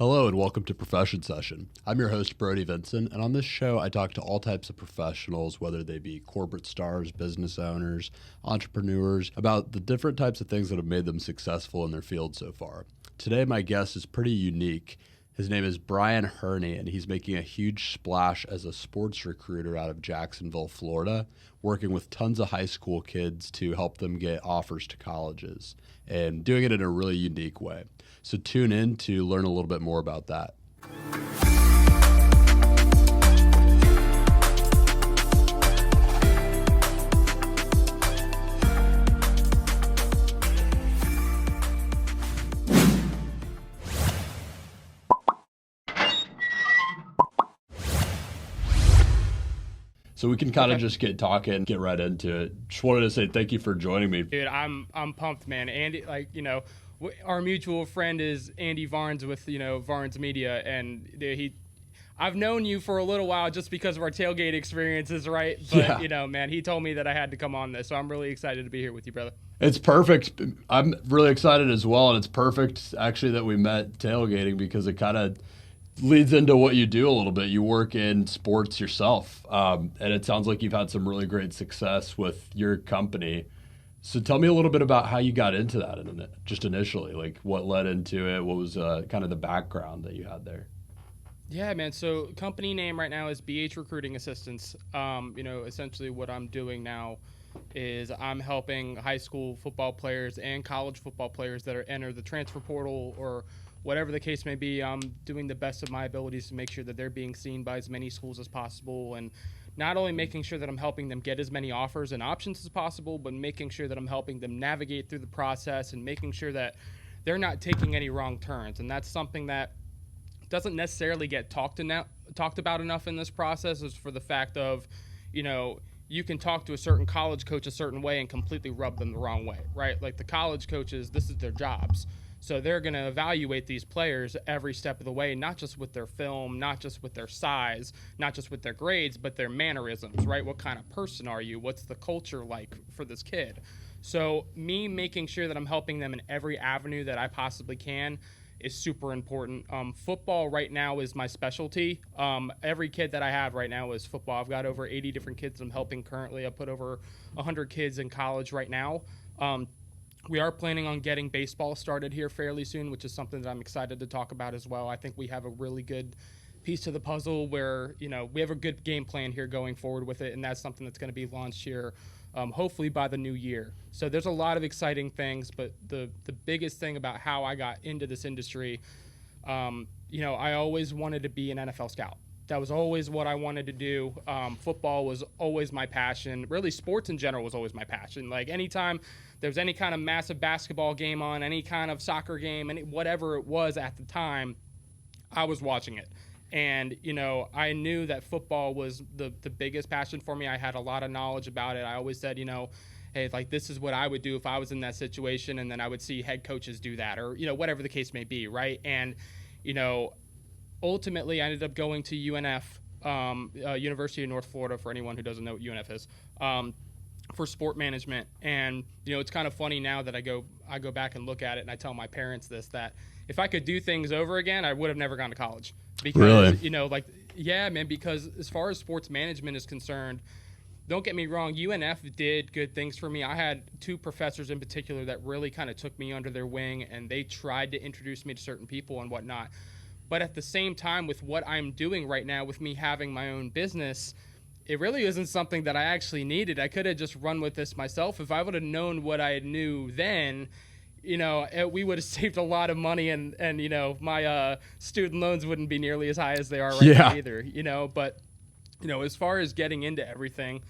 Hello and welcome to Profession Session. I'm your host, Brody Vinson, and on this show I talk to all types of professionals, whether they be corporate stars, business owners, entrepreneurs, about the different types of things that have made them successful in their field so far. Today my guest is pretty unique. His name is Brian Herny, and he's making a huge splash as a sports recruiter out of Jacksonville, Florida, working with tons of high school kids to help them get offers to colleges, and doing it in a really unique way. So tune in to learn a little bit more about that. So we can kind of just get talking, get right into it. Just wanted to say thank you for joining me. Dude, I'm pumped, man. Andy, our mutual friend is Andy Varnes with, Varnes Media, and I've known you for a little while just because of our tailgate experiences, right? But, Yeah. He told me that I had to come on this, so I'm really excited to be here with you, brother. It's perfect. I'm really excited as well, and it's perfect actually that we met tailgating because it kind of leads into what you do a little bit. You work in sports yourself, and it sounds like you've had some really great success with your company. So tell me a little bit about how you got into that, just initially, like what led into it, what was kind of the background that you had there. Yeah, man. So company name right now is BH Recruiting Assistants. Essentially what I'm doing now is I'm helping high school football players and college football players that enter the transfer portal or whatever the case may be. I'm doing the best of my abilities to make sure that they're being seen by as many schools as possible, and not only making sure that I'm helping them get as many offers and options as possible, but making sure that I'm helping them navigate through the process and making sure that they're not taking any wrong turns. And that's something that doesn't necessarily get talked about enough in this process, is for the fact of, you can talk to a certain college coach a certain way and completely rub them the wrong way, right? Like the college coaches, this is their jobs. So they're going to evaluate these players every step of the way, not just with their film, not just with their size, not just with their grades, but their mannerisms, right? What kind of person are you? What's the culture like for this kid? So me making sure that I'm helping them in every avenue that I possibly can is super important. Football right now is my specialty. Every kid that I have right now is football. I've got over 80 different kids I'm helping currently. I put over 100 kids in college right now. We are planning on getting baseball started here fairly soon, which is something that I'm excited to talk about as well. I think we have a really good piece to the puzzle where, we have a good game plan here going forward with it, and that's something that's going to be launched here hopefully by the new year. So there's a lot of exciting things, but the biggest thing about how I got into this industry, I always wanted to be an NFL scout. That was always what I wanted to do. Football was always my passion. Really, sports in general was always my passion. Like anytime there was any kind of massive basketball game on, any kind of soccer game, whatever it was at the time, I was watching it. And, I knew that football was the biggest passion for me. I had a lot of knowledge about it. I always said, hey, like this is what I would do if I was in that situation. And then I would see head coaches do that or, whatever the case may be, right? And, ultimately, I ended up going to UNF, University of North Florida, for anyone who doesn't know what UNF is, for sport management. And, it's kind of funny now that I go back and look at it, and I tell my parents that if I could do things over again, I would have never gone to college. Because, Really? Yeah, man, because as far as sports management is concerned, don't get me wrong, UNF did good things for me. I had two professors in particular that really kind of took me under their wing, and they tried to introduce me to certain people and whatnot. But at the same time, with what I'm doing right now, with me having my own business, it really isn't something that I actually needed. I could have just run with this myself. If I would have known what I knew then, we would have saved a lot of money, and my student loans wouldn't be nearly as high as they are right now either. But as far as getting into everything,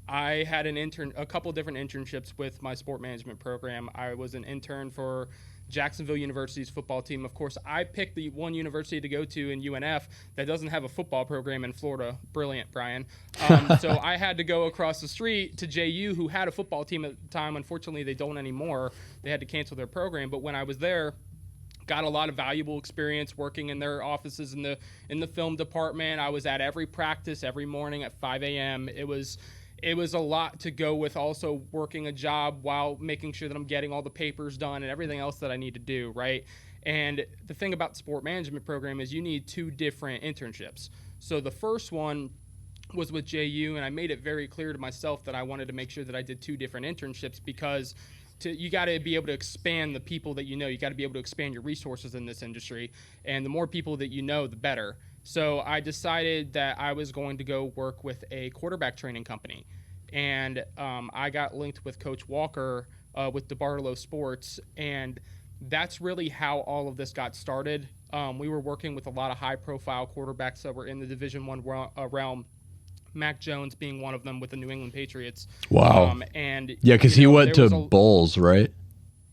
I had a couple different internships with my sport management program. I was an intern for Jacksonville University's football team. Of course, I picked the one university to go to in UNF that doesn't have a football program in Florida. Brilliant, Brian. So I had to go across the street to JU, who had a football team at the time. Unfortunately, they don't anymore. They had to cancel their program. But when I was there, got a lot of valuable experience working in their offices in the film department. I was at every practice every morning at 5 a.m. It was a lot to go with also working a job while making sure that I'm getting all the papers done and everything else that I need to do, right? And the thing about the sport management program is you need 2 different internships. So the first one was with JU, and I made it very clear to myself that I wanted to make sure that I did 2 different internships because you got to be able to expand the people that you know. You got to be able to expand your resources in this industry, and the more people that you know, the better. So I decided that I was going to go work with a quarterback training company, and I got linked with Coach Walker with DeBartolo Sports, and that's really how all of this got started. We were working with a lot of high-profile quarterbacks that were in the Division I realm. Mac Jones being one of them with the New England Patriots. Wow. And yeah, because he went to Bulls, right?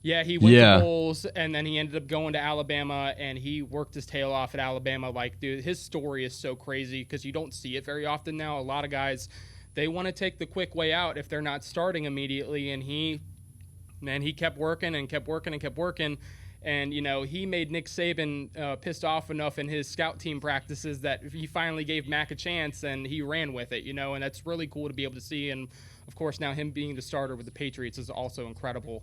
Yeah, he went to Bulls, and then he ended up going to Alabama, and he worked his tail off at Alabama. Like, dude, his story is so crazy because you don't see it very often now. A lot of guys, they want to take the quick way out if they're not starting immediately, and he kept working and kept working and kept working. And, he made Nick Saban pissed off enough in his scout team practices that he finally gave Mac a chance, and he ran with it, and that's really cool to be able to see. And, of course, now him being the starter with the Patriots is also incredible.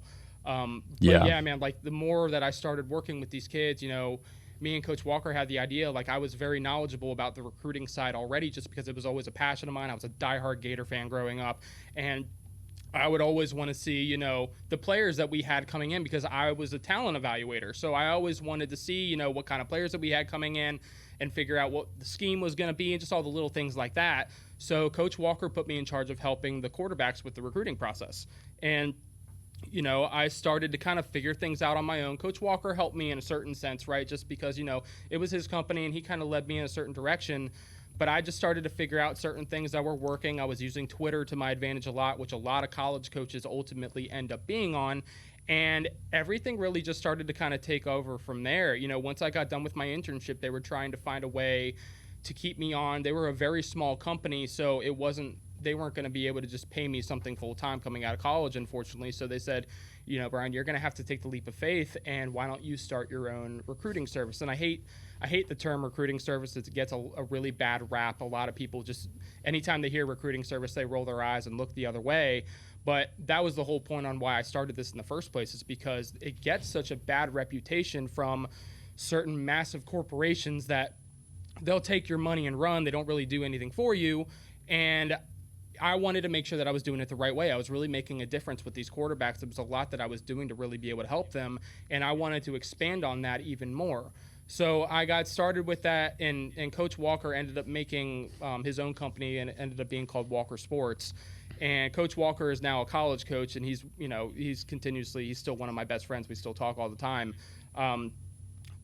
Yeah, man, like the more that I started working with these kids, me and Coach Walker had the idea, like I was very knowledgeable about the recruiting side already just because it was always a passion of mine. I was a diehard Gator fan growing up, and I would always want to see, the players that we had coming in because I was a talent evaluator. So I always wanted to see, what kind of players that we had coming in and figure out what the scheme was going to be and just all the little things like that. So Coach Walker put me in charge of helping the quarterbacks with the recruiting process. And, I started to kind of figure things out on my own. Coach Walker helped me in a certain sense, right? Just because, it was his company and he kind of led me in a certain direction. But I just started to figure out certain things that were working. I was using Twitter to my advantage a lot, which a lot of college coaches ultimately end up being on. And everything really just started to kind of take over from there. Once I got done with my internship, they were trying to find a way to keep me on. They were a very small company, so they weren't going to be able to just pay me something full-time coming out of college, unfortunately. So they said, Brian, you're going to have to take the leap of faith, and why don't you start your own recruiting service? And I hate the term recruiting service. It gets a really bad rap. A lot of people just, anytime they hear recruiting service, they roll their eyes and look the other way. But that was the whole point on why I started this in the first place, is because it gets such a bad reputation from certain massive corporations that they'll take your money and run. They don't really do anything for you. And I wanted to make sure that I was doing it the right way. I was really making a difference with these quarterbacks. There was a lot that I was doing to really be able to help them, and I wanted to expand on that even more. So I got started with that, and Coach Walker ended up making his own company, and it ended up being called Walker Sports. And Coach Walker is now a college coach, and he's still one of my best friends. We still talk all the time.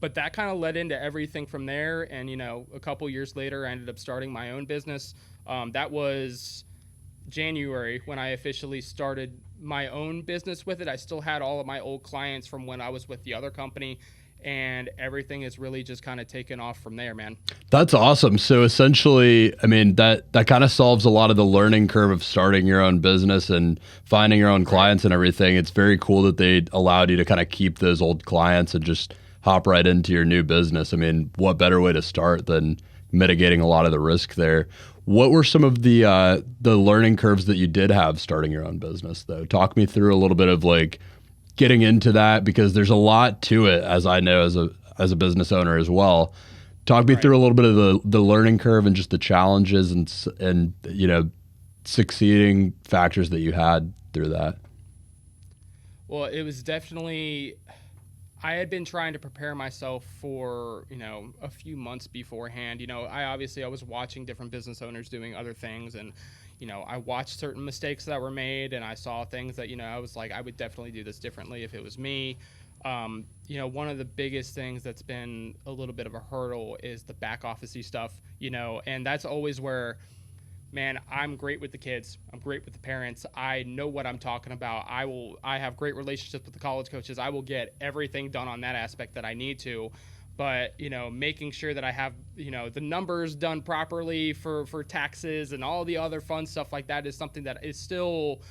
But that kind of led into everything from there. And, a couple years later, I ended up starting my own business. That was January when I officially started my own business with it. I still had all of my old clients from when I was with the other company, and everything has really just kind of taken off from there, man. That's awesome. So essentially, I mean, that kind of solves a lot of the learning curve of starting your own business and finding your own clients and everything. It's very cool that they allowed you to kind of keep those old clients and just hop right into your new business. I mean, what better way to start than mitigating a lot of the risk there? What were some of the learning curves that you did have starting your own business, though? Talk me through a little bit of like getting into that, because there's a lot to it, as I know as a business owner as well. Talk me through a little bit of the learning curve and just the challenges and succeeding factors that you had through that. Well, it was definitely, I had been trying to prepare myself for, a few months beforehand. I was watching different business owners doing other things, and, I watched certain mistakes that were made, and I saw things that, I was like, I would definitely do this differently if it was me. One of the biggest things that's been a little bit of a hurdle is the back office-y stuff, and that's always where, man, I'm great with the kids. I'm great with the parents. I know what I'm talking about. I have great relationships with the college coaches. I will get everything done on that aspect that I need to. But, making sure that I have, the numbers done properly for taxes and all the other fun stuff like that is something that is still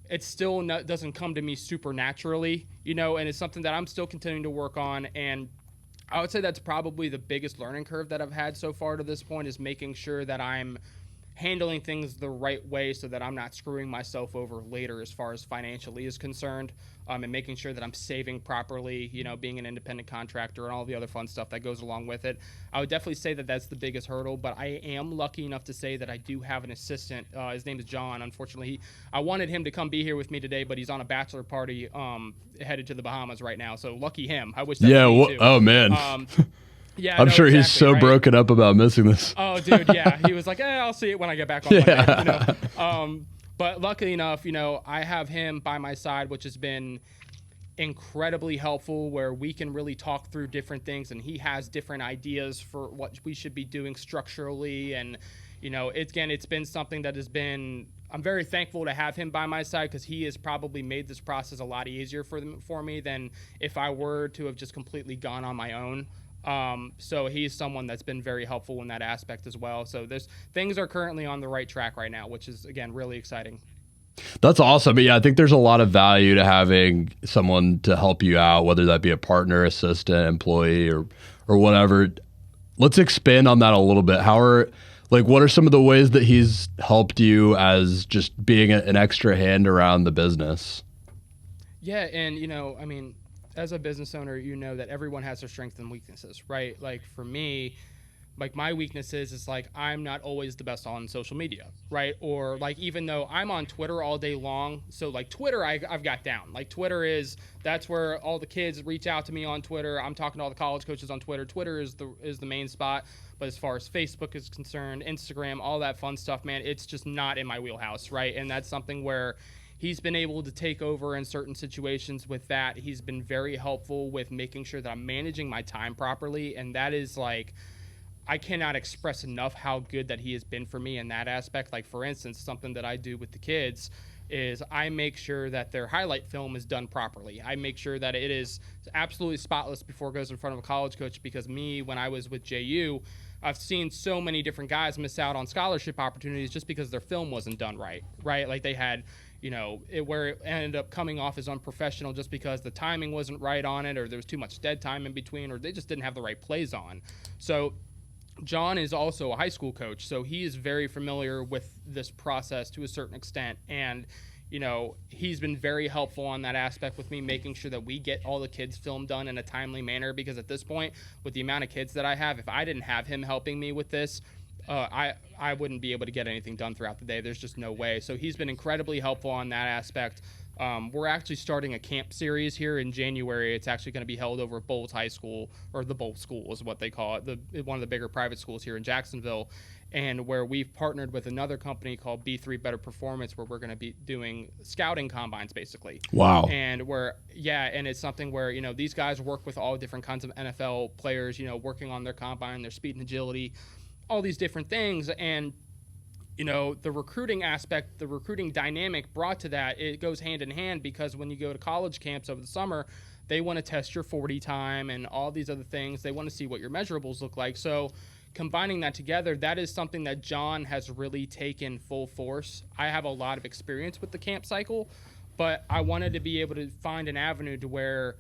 doesn't come to me super naturally, and it's something that I'm still continuing to work on. And I would say that's probably the biggest learning curve that I've had so far to this point, is making sure that I'm handling things the right way so that I'm not screwing myself over later as far as financially is concerned, and making sure that I'm saving properly, being an independent contractor and all the other fun stuff that goes along with it. I would definitely say that that's the biggest hurdle, but I am lucky enough to say that I do have an assistant. His name is John. Unfortunately, I wanted him to come be here with me today, but he's on a bachelor party headed to the Bahamas right now, so lucky him. I wish that was me too. Oh, man. Yeah, I'm sure exactly, he's so broken up about missing this. Oh, dude, yeah. He was like, I'll see it when I get back on Monday. But luckily enough, I have him by my side, which has been incredibly helpful, where we can really talk through different things, and he has different ideas for what we should be doing structurally. And, it's been something that has been, I'm very thankful to have him by my side, because he has probably made this process a lot easier for me than if I were to have just completely gone on my own. So he's someone that's been very helpful in that aspect as well. So things are currently on the right track right now, which is, again, really exciting. That's awesome. But yeah, I think there's a lot of value to having someone to help you out, whether that be a partner, assistant, employee, or whatever. Let's expand on that a little bit. What are some of the ways that he's helped you as just being an extra hand around the business? Yeah. And, as a business owner, that everyone has their strengths and weaknesses, right? Like for me, my weaknesses is I'm not always the best on social media, right? Or even though I'm on Twitter all day long, so Twitter I've got down. Twitter that's where all the kids reach out to me on Twitter. I'm talking to all the college coaches on Twitter. Twitter is the main spot. But as far as Facebook is concerned, Instagram, all that fun stuff, man, it's just not in my wheelhouse, right? And that's something where he's been able to take over in certain situations with that. He's been very helpful with making sure that I'm managing my time properly. And that is I cannot express enough how good that he has been for me in that aspect. For instance, something that I do with the kids is I make sure that their highlight film is done properly. I make sure that it is absolutely spotless before it goes in front of a college coach, because when I was with JU, I've seen so many different guys miss out on scholarship opportunities just because their film wasn't done right? They had, where it ended up coming off as unprofessional just because the timing wasn't right on it, or there was too much dead time in between, or they just didn't have the right plays on. So John is also a high school coach, so he is very familiar with this process to a certain extent. And, he's been very helpful on that aspect with me, making sure that we get all the kids' film done in a timely manner, because at this point, with the amount of kids that I have, if I didn't have him helping me with this, I wouldn't be able to get anything done throughout the day. There's just no way. So he's been incredibly helpful on that aspect. We're actually starting a camp series here in January. It's actually going to be held over at Bowles High School, or the Bowles School is what they call it, one of the bigger private schools here in Jacksonville, and where we've partnered with another company called B3 Better Performance, where we're going to be doing scouting combines, basically. Wow. And and it's something where, these guys work with all different kinds of NFL players, working on their combine, their speed and agility, all these different things. And the recruiting aspect, the recruiting dynamic brought to that, it goes hand in hand, because when you go to college camps over the summer, they want to test your 40 time and all these other things. They want to see what your measurables look like. So combining that together, that is something that John has really taken full force. I have a lot of experience with the camp cycle, but I wanted to be able to find an avenue to where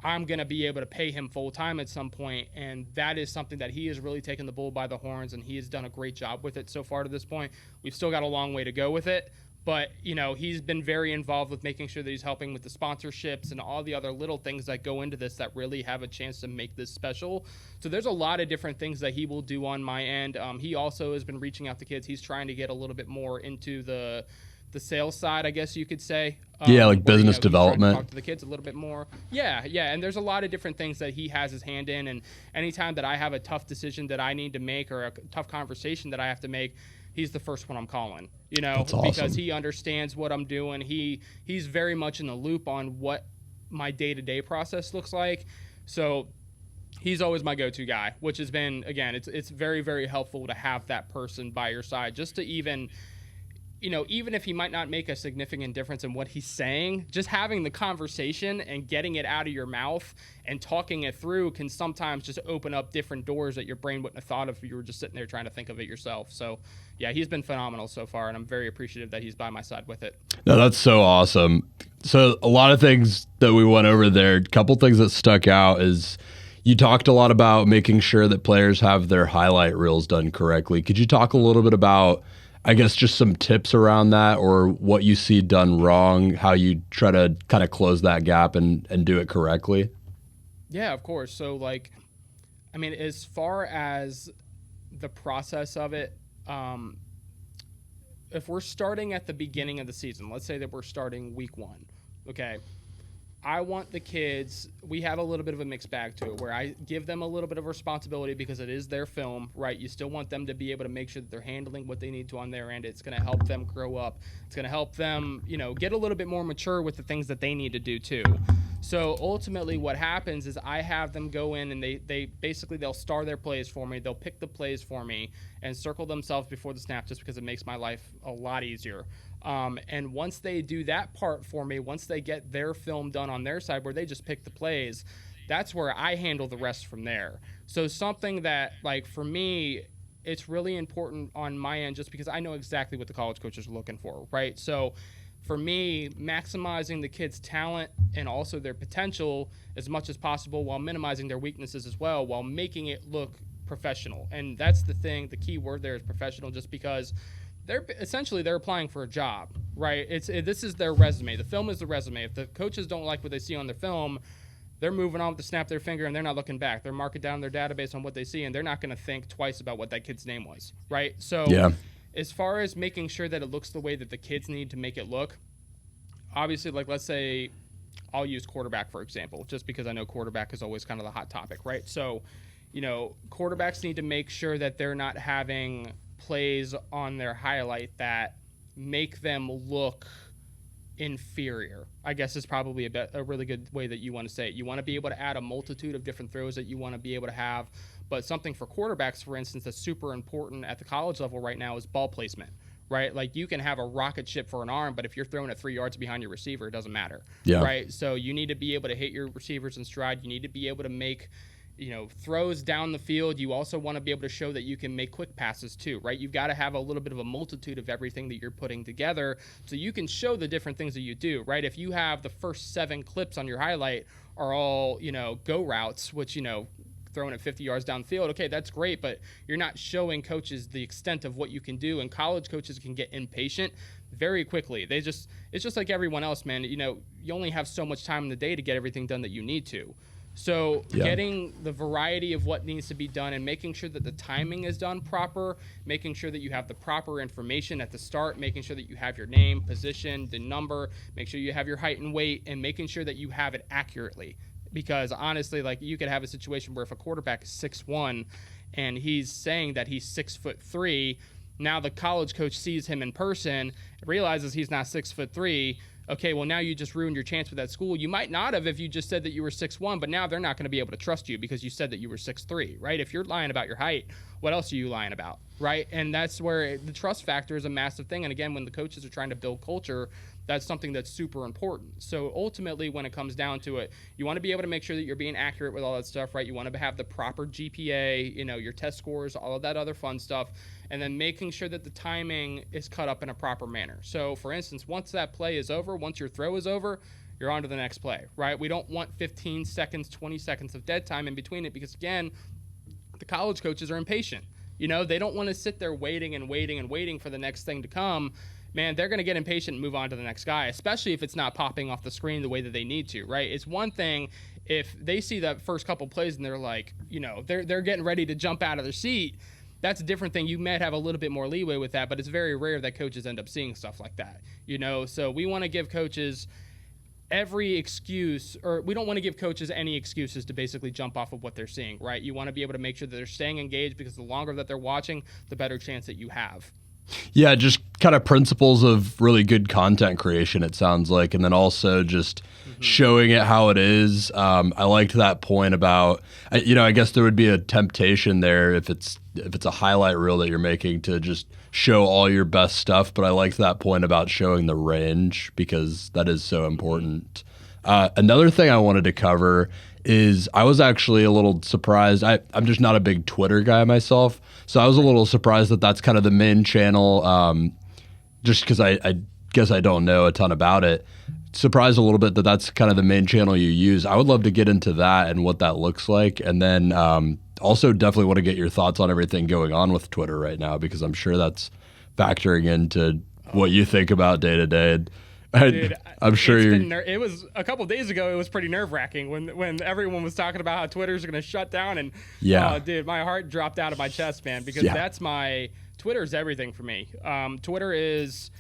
I'm going to be able to pay him full time at some point. And that is something that he has really taken the bull by the horns, and he has done a great job with it so far to this point. We've still got a long way to go with it, but he's been very involved with making sure that he's helping with the sponsorships and all the other little things that go into this that really have a chance to make this special. So there's a lot of different things that he will do on my end. He also has been reaching out to kids. He's trying to get a little bit more into the sales side, I guess you could say. Business development. Talk to the kids a little bit more. Yeah. And there's a lot of different things that he has his hand in. And anytime that I have a tough decision that I need to make, or a tough conversation that I have to make, he's the first one I'm calling. That's awesome. Because he understands what I'm doing. He's very much in the loop on what my day-to-day process looks like. So he's always my go-to guy, which has been, again, it's very, very helpful to have that person by your side, just to even if he might not make a significant difference in what he's saying, just having the conversation and getting it out of your mouth and talking it through can sometimes just open up different doors that your brain wouldn't have thought of if you were just sitting there trying to think of it yourself. So, yeah, he's been phenomenal so far, and I'm very appreciative that he's by my side with it. No, that's so awesome. So a lot of things that we went over there, a couple things that stuck out is you talked a lot about making sure that players have their highlight reels done correctly. Could you talk a little bit about I guess just some tips around that, or what you see done wrong, how you try to kind of close that gap and do it correctly? Yeah, of course. So, like, I mean, as far as the process of it, if we're starting at the beginning of the season, let's say that we're starting week 1, okay? I want the kids, we have a little bit of a mixed bag to it where I give them a little bit of responsibility because it is their film, right? You still want them to be able to make sure that they're handling what they need to on their end. It's going to help them grow up. It's going to help them, get a little bit more mature with the things that they need to do too. So ultimately what happens is I have them go in and they basically they'll star their plays for me. They'll pick the plays for me and circle themselves before the snap just because it makes my life a lot easier. And once they do that part for me, once they get their film done on their side where they just pick the plays, that's where I handle the rest from there. So something that, like, for me, it's really important on my end just because I know exactly what the college coaches are looking for, right? So for me, maximizing the kids' talent and also their potential as much as possible while minimizing their weaknesses as well, while making it look professional. And that's the thing, the key word there is professional, just because they're applying for a job, right? This is their resume. The film is the resume. If the coaches don't like what they see on their film, they're moving on to snap their finger and they're not looking back. They're marking down their database on what they see and they're not going to think twice about what that kid's name was, right? So as far as making sure that it looks the way that the kids need to make it look, obviously, like, let's say I'll use quarterback, for example, just because I know quarterback is always kind of the hot topic, right? So, quarterbacks need to make sure that they're not having plays on their highlight that make them look inferior, I guess is probably a really good way that you want to say it. You want to be able to add a multitude of different throws that you want to be able to have, but something for quarterbacks, for instance, that's super important at the college level right now is ball placement, right? Like, you can have a rocket ship for an arm, but if you're throwing it 3 yards behind your receiver, it doesn't matter, right? So you need to be able to hit your receivers in stride. You need to be able to make throws down the field. You also want to be able to show that you can make quick passes too, right? You've got to have a little bit of a multitude of everything that you're putting together so you can show the different things that you do, right? If you have the first 7 clips on your highlight are all, go routes, which, throwing it 50 yards downfield, okay, that's great, but you're not showing coaches the extent of what you can do, and college coaches can get impatient very quickly. It's just like everyone else, man. You only have so much time in the day to get everything done that you need to. So getting the variety of what needs to be done and making sure that the timing is done proper, making sure that you have the proper information at the start, making sure that you have your name, position, the number, make sure you have your height and weight, and making sure that you have it accurately. Because honestly, like, you could have a situation where if a quarterback is 6'1" and he's saying that he's 6'3", now the college coach sees him in person, realizes he's not 6'3". Okay, well, now you just ruined your chance with that school. You might not have if you just said that you were 6'1", but now they're not going to be able to trust you because you said that you were 6'3", right? If you're lying about your height, what else are you lying about, right? And that's where the trust factor is a massive thing. And again, when the coaches are trying to build culture, that's something that's super important. So ultimately, when it comes down to it, you want to be able to make sure that you're being accurate with all that stuff, right? You want to have the proper GPA, your test scores, all of that other fun stuff, and then making sure that the timing is cut up in a proper manner. So, for instance, once that play is over, once your throw is over, you're on to the next play, right? We don't want 15 seconds, 20 seconds of dead time in between it because, again, the college coaches are impatient. They don't want to sit there waiting and waiting and waiting for the next thing to come. Man, they're going to get impatient and move on to the next guy, especially if it's not popping off the screen the way that they need to, right? It's one thing if they see that first couple plays and they're like, they're getting ready to jump out of their seat. That's a different thing. You might have a little bit more leeway with that, but it's very rare that coaches end up seeing stuff like that, So we want to give coaches every excuse, or we don't want to give coaches any excuses to basically jump off of what they're seeing, right? You want to be able to make sure that they're staying engaged because the longer that they're watching, the better chance that you have. Yeah, just kind of principles of really good content creation, it sounds like, and then also just showing it how it is. I liked that point about, I guess there would be a temptation there if it's a highlight reel that you're making to just show all your best stuff, but I liked that point about showing the range because that is so important. Another thing I wanted to cover is I was actually a little surprised. I'm just not a big Twitter guy myself, so I was a little surprised that that's kind of the main channel, just because I guess I don't know a ton about it. Surprised a little bit that that's kind of the main channel you use. I would love to get into that and what that looks like, and then also definitely want to get your thoughts on everything going on with Twitter right now because I'm sure that's factoring into what you think about day to day. Dude, I'm sure it was a couple of days ago. It was pretty nerve wracking when everyone was talking about how Twitter's going to shut down, and dude, my heart dropped out of my chest, man, because Twitter is everything for me. Twitter is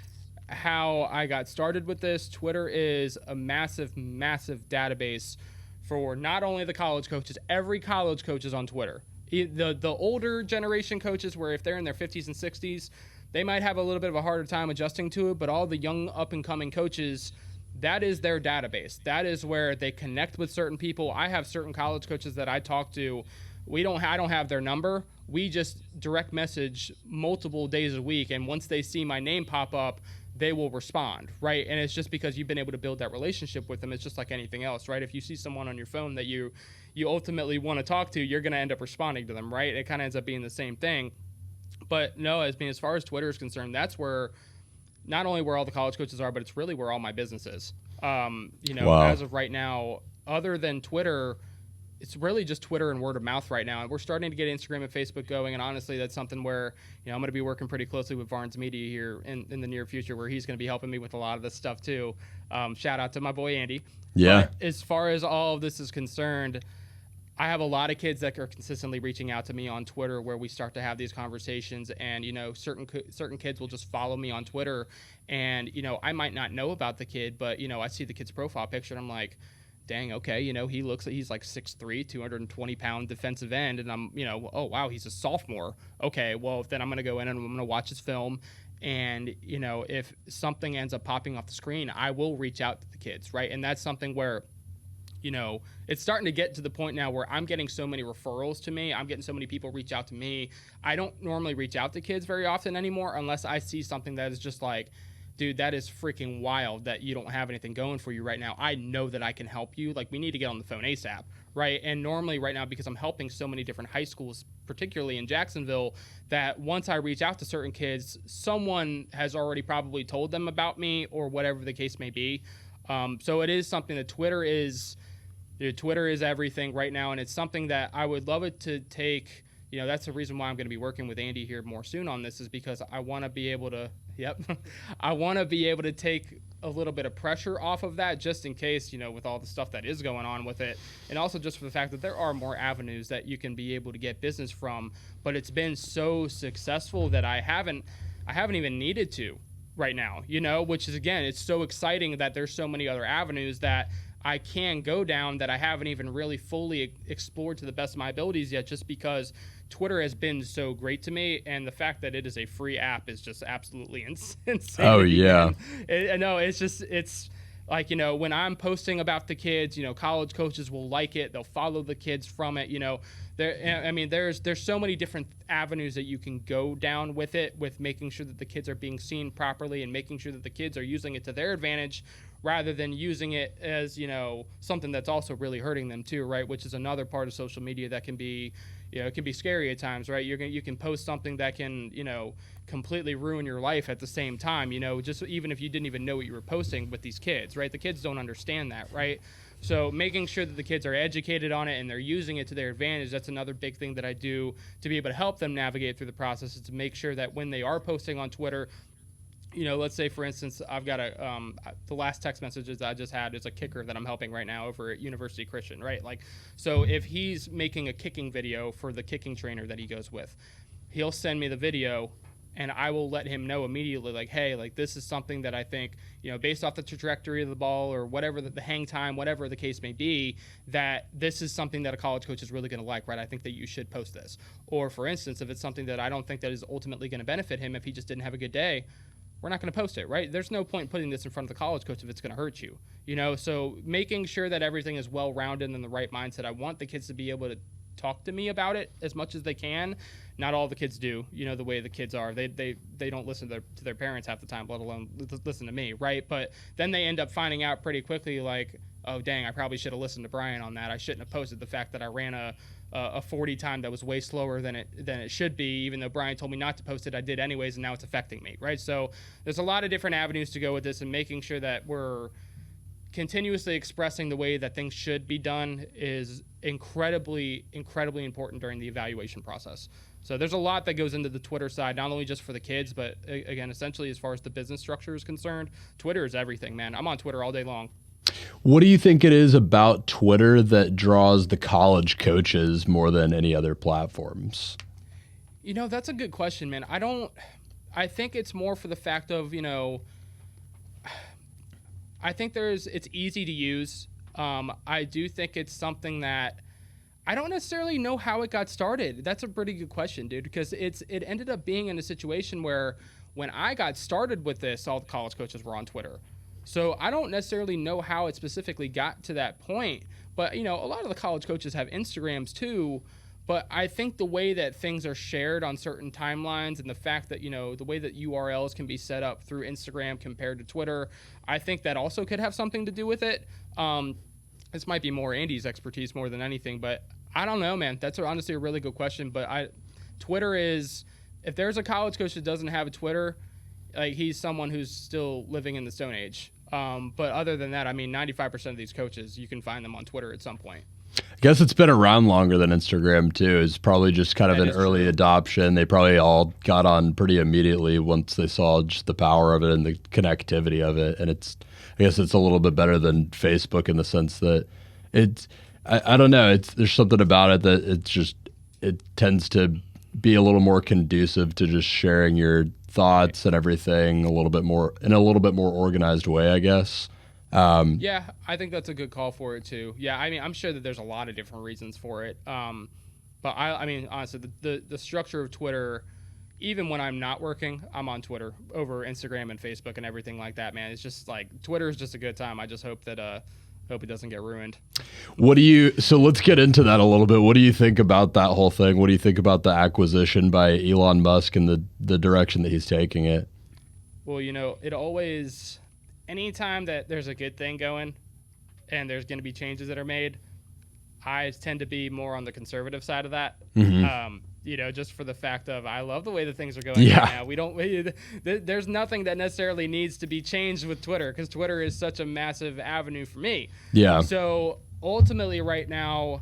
how I got started with this. Twitter is a massive database for not only the college coaches. Every college coach is on Twitter. The older generation coaches, where if they're in their 50s and 60s, they might have a little bit of a harder time adjusting to it, but all the young up-and-coming coaches, that is their database. That is where they connect with certain people. I have certain college coaches that I talk to. I don't have their number. We just direct message multiple days a week, and once they see my name pop up, they will respond, right? And it's just because you've been able to build that relationship with them. It's just like anything else, right? If you see someone on your phone that you ultimately want to talk to, you're going to end up responding to them, right? It kind of ends up being the same thing. But no, as far as Twitter is concerned, that's where not only where all the college coaches are, but it's really where all my business is. As of right now, other than Twitter, it's really just Twitter and word of mouth right now. And we're starting to get Instagram and Facebook going. And honestly, that's something where, I'm going to be working pretty closely with Barnes Media here in the near future, where he's going to be helping me with a lot of this stuff too. Shout out to my boy, Andy. Yeah. But as far as all of this is concerned, I have a lot of kids that are consistently reaching out to me on Twitter, where we start to have these conversations, and certain kids will just follow me on Twitter, and I might not know about the kid, but I see the kid's profile picture and I'm like, dang, okay, he's like 6'3", 220-pound defensive end, and I'm oh wow, he's a sophomore. Okay, well then I'm gonna go in and I'm gonna watch his film, and if something ends up popping off the screen, I will reach out to the kids, right? And that's something where it's starting to get to the point now where I'm getting so many referrals to me. I'm getting so many people reach out to me. I don't normally reach out to kids very often anymore unless I see something that is just like, dude, that is freaking wild that you don't have anything going for you right now. I know that I can help you. Like, we need to get on the phone ASAP, right? And normally right now, because I'm helping so many different high schools, particularly in Jacksonville, that once I reach out to certain kids, someone has already probably told them about me or whatever the case may be. So it is something that Twitter is everything right now, and it's something that I would love it to take. That's the reason why I'm going to be working with Andy here more soon on this, is because I want to be able to I want to be able to take a little bit of pressure off of that, just in case, with all the stuff that is going on with it, and also just for the fact that there are more avenues that you can be able to get business from, but it's been so successful that I haven't even needed to right now, which is, again, it's so exciting that there's so many other avenues that I can go down that I haven't even really fully explored to the best of my abilities yet, just because Twitter has been so great to me, and the fact that it is a free app is just absolutely insane. Oh, yeah. No, it's like, when I'm posting about the kids, college coaches will like it. They'll follow the kids from it. There's so many different avenues that you can go down with it, with making sure that the kids are being seen properly and making sure that the kids are using it to their advantage, rather than using it as, something that's also really hurting them too, right? Which is another part of social media that can be, it can be scary at times, right? You can post something that can, completely ruin your life at the same time, just even if you didn't even know what you were posting with these kids, right? The kids don't understand that, right? So making sure that the kids are educated on it and they're using it to their advantage, that's another big thing that I do to be able to help them navigate through the process, is to make sure that when they are posting on Twitter, let's say, for instance, I've got the last text messages I just had is a kicker that I'm helping right now over at University Christian, right? Like, so if he's making a kicking video for the kicking trainer that he goes with, he'll send me the video, and I will let him know immediately, like, hey, like, this is something that I think, based off the trajectory of the ball or whatever, the hang time, whatever the case may be, that this is something that a college coach is really going to like, right? I think that you should post this. Or, for instance, if it's something that I don't think that is ultimately going to benefit him if he just didn't have a good day, we're not going to post it, right? There's no point putting this in front of the college coach if it's going to hurt you, So making sure that everything is well-rounded and in the right mindset. I want the kids to be able to talk to me about it as much as they can. Not all the kids do, the way the kids are. They don't listen to their parents half the time, let alone listen to me, right? But then they end up finding out pretty quickly, like, oh, dang, I probably should have listened to Brian on that. I shouldn't have posted the fact that I ran a 40 time that was way slower than it should be. Even though Brian told me not to post it, I did anyways, and now it's affecting me, right? So there's a lot of different avenues to go with this, and making sure that we're continuously expressing the way that things should be done is incredibly important during the evaluation process. So there's a lot that goes into the Twitter side, not only just for the kids, but again, essentially as far as the business structure is concerned, Twitter is everything, man. I'm on Twitter all day long. What do you think it is about Twitter that draws the college coaches more than any other platforms? That's a good question, man. I think it's more for the fact of, I think it's easy to use. I do think it's something that I don't necessarily know how it got started. That's a pretty good question, dude, because it ended up being in a situation where when I got started with this, all the college coaches were on Twitter. So I don't necessarily know how it specifically got to that point. But, a lot of the college coaches have Instagrams too. But I think the way that things are shared on certain timelines and the fact that, the way that URLs can be set up through Instagram compared to Twitter, I think that also could have something to do with it. This might be more Andy's expertise more than anything, but I don't know, man. That's honestly a really good question. But Twitter is, if there's a college coach that doesn't have a Twitter, like he's someone who's still living in the Stone Age. But other than that, 95% of these coaches, you can find them on Twitter at some point. I guess it's been around longer than Instagram too. It's probably just kind of an early adoption. They probably all got on pretty immediately once they saw just the power of it and the connectivity of it. And I guess it's a little bit better than Facebook in the sense that I don't know. There's something about it that it tends to be a little more conducive to just sharing your thoughts and everything in a little bit more organized way, I guess. Yeah, I think that's a good call for it too. Yeah, I'm sure that there's a lot of different reasons for it. But honestly, the structure of Twitter, even when I'm not working, I'm on Twitter over Instagram and Facebook and everything like that, man. It's just like Twitter is just a good time. I just hope that hope it doesn't get ruined. So let's get into that a little bit. What do you think about that whole thing? What do you think about the acquisition by Elon Musk and the direction that he's taking it? Well, it always, anytime that there's a good thing going and there's going to be changes that are made, I tend to be more on the conservative side of that. Mm-hmm. Just for the fact of I love the way that things are going right now. There's nothing that necessarily needs to be changed with Twitter because Twitter is such a massive avenue for me. Yeah. So ultimately right now,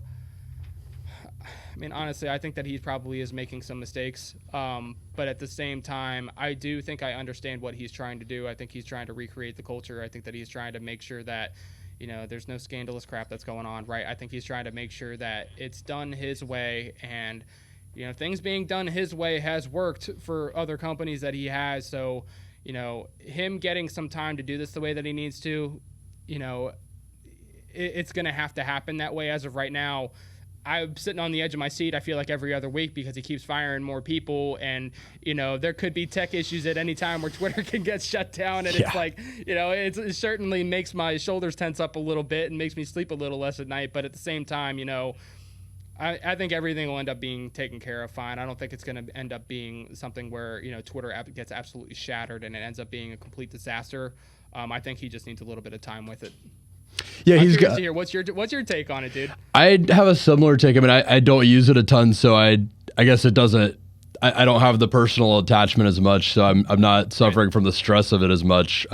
honestly, I think that he probably is making some mistakes. But at the same time, I do think I understand what he's trying to do. I think he's trying to recreate the culture. I think that he's trying to make sure that, there's no scandalous crap that's going on, right? I think he's trying to make sure that it's done his way and, things being done his way has worked for other companies that he has. So, him getting some time to do this the way that he needs to, it's going to have to happen that way as of right now. I'm sitting on the edge of my seat, I feel like every other week because he keeps firing more people and, there could be tech issues at any time where Twitter can get shut down. And it's like, it certainly makes my shoulders tense up a little bit and makes me sleep a little less at night. But at the same time, I think everything will end up being taken care of fine. I don't think it's going to end up being something where, Twitter gets absolutely shattered and it ends up being a complete disaster. I think he just needs a little bit of time with it. Yeah, I'm curious to hear what's your take on it, dude? I have a similar take. I don't use it a ton, so I guess it doesn't. I don't have the personal attachment as much, so I'm not suffering from the stress of it as much.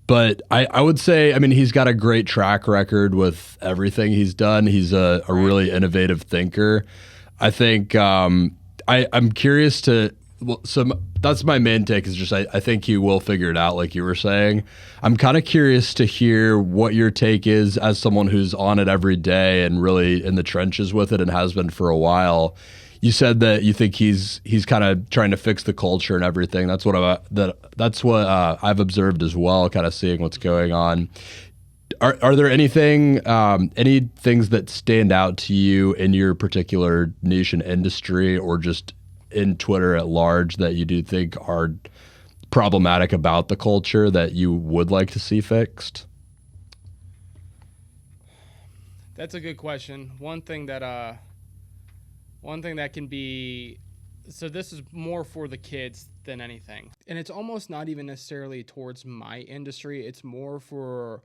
But I would say, he's got a great track record with everything he's done. He's a really innovative thinker. I think I'm curious to. Well, so that's my main take is just I think he will figure it out, like you were saying. I'm kind of curious to hear what your take is as someone who's on it every day and really in the trenches with it and has been for a while. You said that you think he's kind of trying to fix the culture and everything. That's what I've observed as well, kind of seeing what's going on. Are there any things that stand out to you in your particular niche and industry, or just in Twitter at large, that you do think are problematic about the culture that you would like to see fixed? That's a good question. One thing that can be, so this is more for the kids than anything. And it's almost not even necessarily towards my industry. It's more for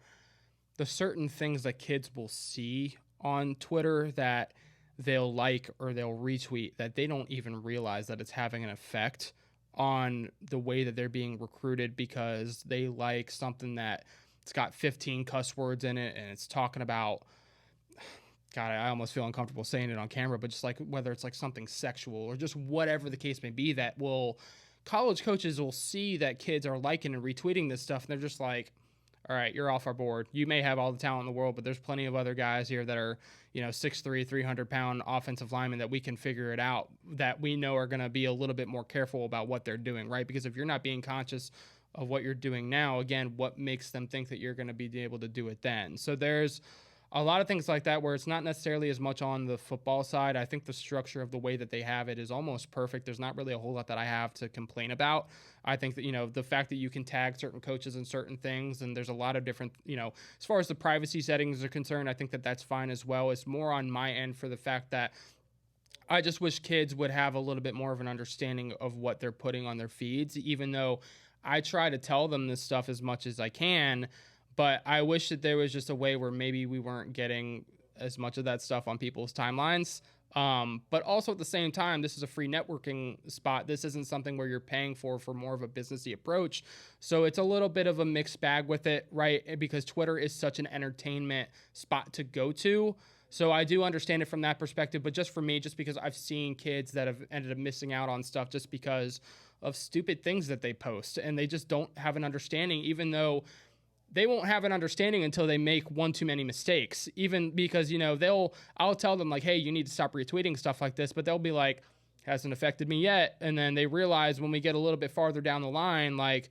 the certain things that kids will see on Twitter that they'll like or they'll retweet that they don't even realize that it's having an effect on the way that they're being recruited because they like something that it's got 15 cuss words in it, and it's talking about, God, I almost feel uncomfortable saying it on camera, but just like whether it's like something sexual or just whatever the case may be, that will, college coaches will see that kids are liking and retweeting this stuff, and they're just like, all right, you're off our board. You may have all the talent in the world, but there's plenty of other guys here that are, 6'3", 300-pound offensive linemen that we can figure it out, that we know are going to be a little bit more careful about what they're doing, right? Because if you're not being conscious of what you're doing now, again, what makes them think that you're going to be able to do it then? So there's a lot of things like that where it's not necessarily as much on the football side. I think the structure of the way that they have it is almost perfect. There's not really a whole lot that I have to complain about. I think that, the fact that you can tag certain coaches in certain things, and there's a lot of different, as far as the privacy settings are concerned, I think that that's fine as well. It's more on my end for the fact that I just wish kids would have a little bit more of an understanding of what they're putting on their feeds, even though I try to tell them this stuff as much as I can. But I wish that there was just a way where maybe we weren't getting as much of that stuff on people's timelines. But also at the same time, this is a free networking spot. This isn't something where you're paying for more of a businessy approach. So it's a little bit of a mixed bag with it, right? Because Twitter is such an entertainment spot to go to. So I do understand it from that perspective. But just for me, just because I've seen kids that have ended up missing out on stuff just because of stupid things that they post, and they just don't have an understanding, even though they won't have an understanding until they make one too many mistakes, even because, I'll tell them like, hey, you need to stop retweeting stuff like this, but they'll be like, hasn't affected me yet. And then they realize when we get a little bit farther down the line, like,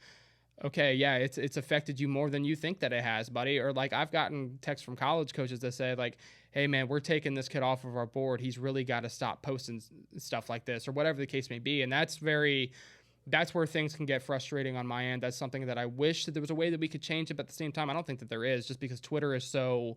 okay, yeah, it's affected you more than you think that it has, buddy. Or like I've gotten texts from college coaches that say like, hey man, we're taking this kid off of our board. He's really got to stop posting stuff like this, or whatever the case may be. And that's where things can get frustrating on my end. That's something that I wish that there was a way that we could change it, but at the same time, I don't think that there is, just because Twitter is so,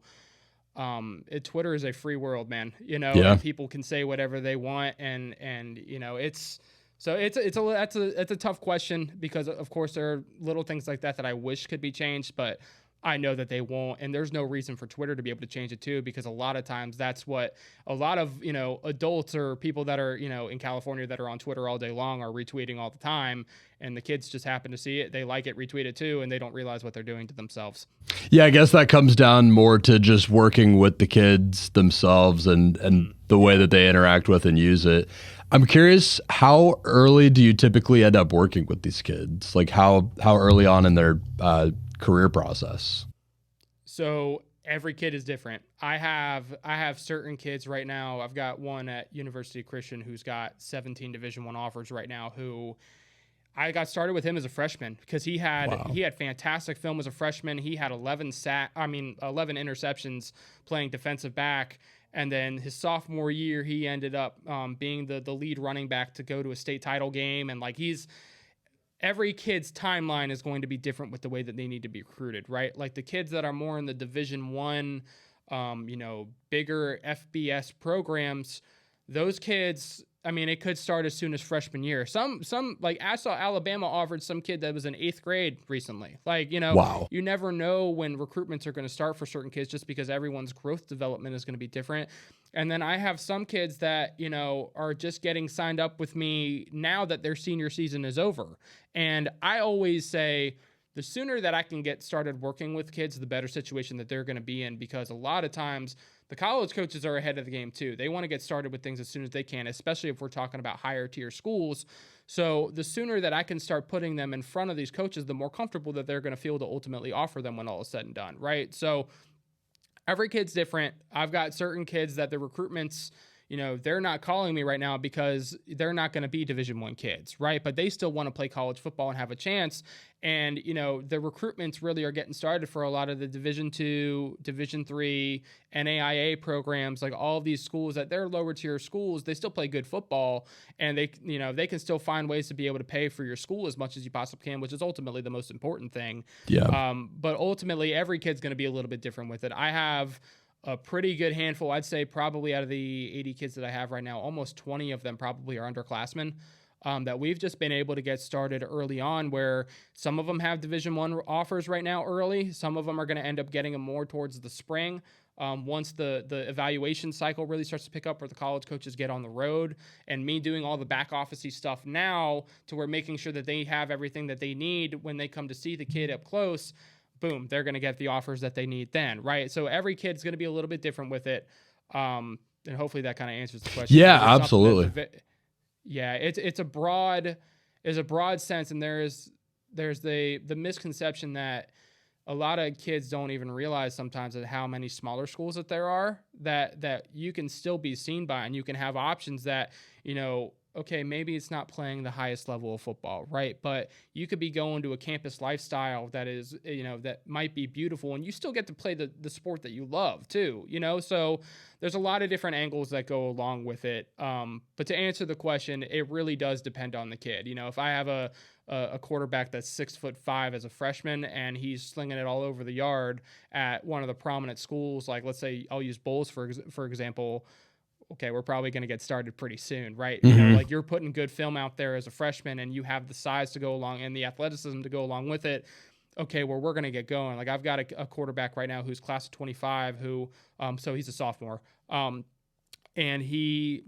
Twitter is a free world, man. And people can say whatever they want, and it's a tough question, because of course there are little things like that I wish could be changed, but I know that they won't, and there's no reason for Twitter to be able to change it too, because a lot of times that's what a lot of, adults or people that are, in California that are on Twitter all day long are retweeting all the time, and the kids just happen to see it, they like it, retweet it too, and they don't realize what they're doing to themselves. Yeah, I guess that comes down more to just working with the kids themselves and the way that they interact with and use it. I'm curious, how early do you typically end up working with these kids? Like how early on in their career process? So every kid is different. I have certain kids right now. I've got one at University of Christian who's got 17 Division I offers right now, who I got started with him as a freshman because he had fantastic film as a freshman. He had 11 interceptions playing defensive back. And then his sophomore year, he ended up being the lead running back to go to a state title game. And like every kid's timeline is going to be different with the way that they need to be recruited, right? Like the kids that are more in the Division I, bigger FBS programs, those kids, it could start as soon as freshman year. Some like I saw Alabama offered some kid that was in 8th grade recently. Like, Wow. You never know when recruitments are going to start for certain kids, just because everyone's growth development is going to be different. And then I have some kids that, are just getting signed up with me now that their senior season is over. And I always say, the sooner that I can get started working with kids, the better situation that they're going to be in, because a lot of times the college coaches are ahead of the game too. They want to get started with things as soon as they can, especially if we're talking about higher tier schools. So the sooner that I can start putting them in front of these coaches, the more comfortable that they're going to feel to ultimately offer them when all is said and done, right? So every kid's different. I've got certain kids that the recruitments, they're not calling me right now because they're not going to be Division I kids, right? But they still want to play college football and have a chance. And, the recruitments really are getting started for a lot of the Division II, Division III, NAIA programs, like all of these schools that they're lower tier schools, they still play good football, and they can still find ways to be able to pay for your school as much as you possibly can, which is ultimately the most important thing. Yeah. But ultimately every kid's going to be a little bit different with it. I have a pretty good handful. I'd say probably out of the 80 kids that I have right now, almost 20 of them probably are underclassmen that we've just been able to get started early on, where some of them have Division I offers right now early. Some of them are going to end up getting them more towards the spring. Once the evaluation cycle really starts to pick up, where the college coaches get on the road, and me doing all the back office-y stuff now to where making sure that they have everything that they need when they come to see the kid up close. boom, they're going to get the offers that they need then, right? So every kid's going to be a little bit different with it. And hopefully that kind of answers the question. Yeah, absolutely. It's a broad sense, and there's the misconception that a lot of kids don't even realize sometimes that how many smaller schools that there are that you can still be seen by, and you can have options that, okay, maybe it's not playing the highest level of football, right? But you could be going to a campus lifestyle that is, that might be beautiful, and you still get to play the sport that you love too, So there's a lot of different angles that go along with it. But to answer the question, it really does depend on the kid. If I have a quarterback that's 6'5" as a freshman and he's slinging it all over the yard at one of the prominent schools, like let's say I'll use Bulls for example. Okay, we're probably going to get started pretty soon, right? Mm-hmm. Like you're putting good film out there as a freshman and you have the size to go along and the athleticism to go along with it. Okay, well, we're going to get going. Like I've got a quarterback right now who's class of 25 who, so he's a sophomore. And he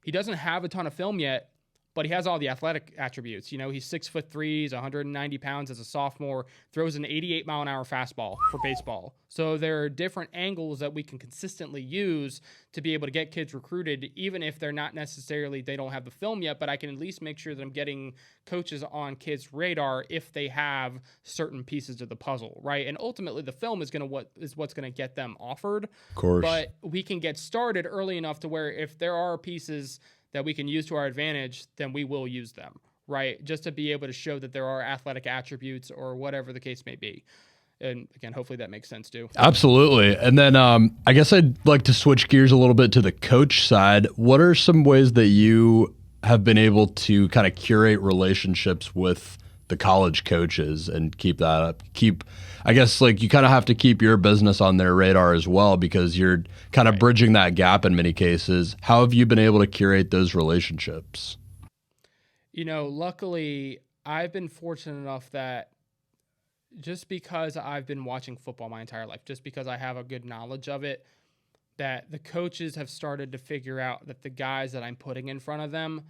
doesn't have a ton of film yet, but he has all the athletic attributes. He's 6'3", he's 190 pounds as a sophomore, throws an 88-mile-an-hour fastball for baseball. So there are different angles that we can consistently use to be able to get kids recruited, even if they're not necessarily, they don't have the film yet, but I can at least make sure that I'm getting coaches on kids' radar if they have certain pieces of the puzzle, right? And ultimately, the film is what's going to get them offered. Of course. But we can get started early enough to where if there are pieces that we can use to our advantage, then we will use them, right? Just to be able to show that there are athletic attributes or whatever the case may be. And again, hopefully that makes sense too. Absolutely. And then I guess I'd like to switch gears a little bit to the coach side. What are some ways that you have been able to kind of curate relationships with the college coaches and keep that up? I guess like you kind of have to keep your business on their radar as well, because you're kind of bridging that gap in many cases. How have you been able to curate those relationships? Luckily I've been fortunate enough that just because I've been watching football my entire life, just because I have a good knowledge of it, that the coaches have started to figure out that the guys that I'm putting in front of them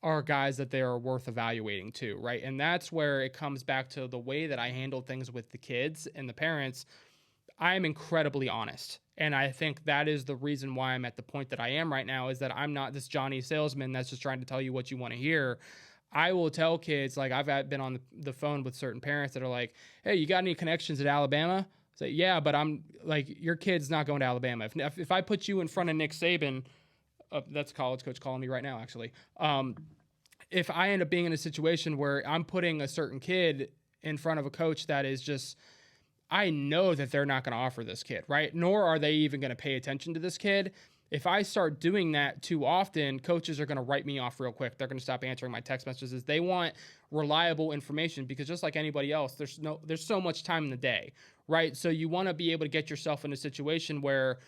are guys that they are worth evaluating too, right? And that's where it comes back to the way that I handle things with the kids and the parents. I am incredibly honest. And I think that is the reason why I'm at the point that I am right now, is that I'm not this Johnny salesman that's just trying to tell you what you want to hear. I will tell kids, like I've been on the phone with certain parents that are like, hey, you got any connections at Alabama? Say, yeah, but I'm like, your kid's not going to Alabama. If I put you in front of Nick Saban, that's a college coach calling me right now, actually. If I end up being in a situation where I'm putting a certain kid in front of a coach that is just, I know that they're not going to offer this kid, right? Nor are they even going to pay attention to this kid. If I start doing that too often, coaches are going to write me off real quick. They're going to stop answering my text messages. They want reliable information, because just like anybody else, there's so much time in the day, right? So you want to be able to get yourself in a situation where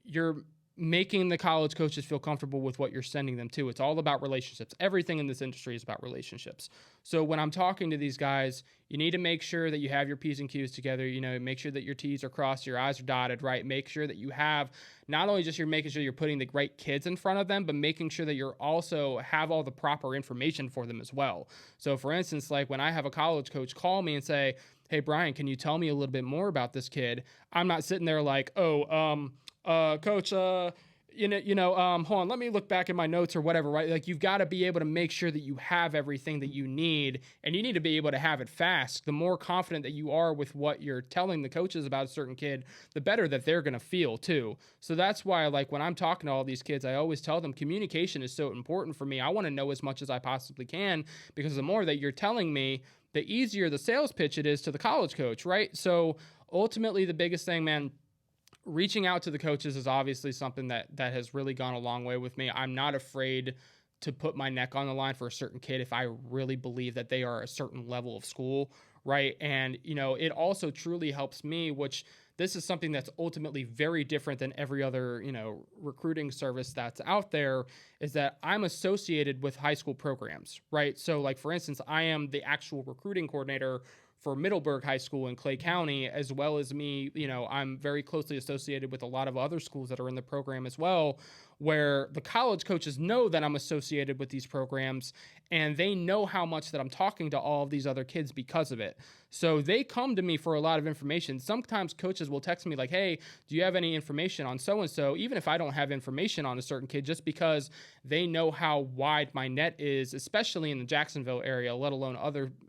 you're making the college coaches feel comfortable with what you're sending them to. It's all about relationships. Everything in this industry is about relationships. So when I'm talking to these guys, you need to make sure that you have your P's and Q's together, make sure that your T's are crossed, your I's are dotted, right? Make sure that you have not only just you're making sure you're putting the right kids in front of them, but making sure that you're also have all the proper information for them as well. So for instance, like when I have a college coach call me and say, hey, Brian, can you tell me a little bit more about this kid? I'm not sitting there like, coach, hold on, let me look back at my notes or whatever, right? Like you've got to be able to make sure that you have everything that you need, and you need to be able to have it fast. The more confident that you are with what you're telling the coaches about a certain kid, the better that they're going to feel too. So that's why, like when I'm talking to all these kids, I always tell them communication is so important for me. I want to know as much as I possibly can, because the more that you're telling me, the easier the sales pitch it is to the college coach, right? So ultimately the biggest thing, man, reaching out to the coaches is obviously something that has really gone a long way with me. I'm not afraid to put my neck on the line for a certain kid if I really believe that they are a certain level of school, right? And, it also truly helps me, which this is something that's ultimately very different than every other, recruiting service that's out there, is that I'm associated with high school programs, right? So like, for instance, I am the actual recruiting coordinator for Middleburg High School in Clay County, as well as me, I'm very closely associated with a lot of other schools that are in the program as well. where the college coaches know that I'm associated with these programs and they know how much that I'm talking to all of these other kids because of it. So they come to me for a lot of information. Sometimes coaches will text me like, hey, do you have any information on so-and-so? Even if I don't have information on a certain kid, just because they know how wide my net is, especially in the Jacksonville area, let alone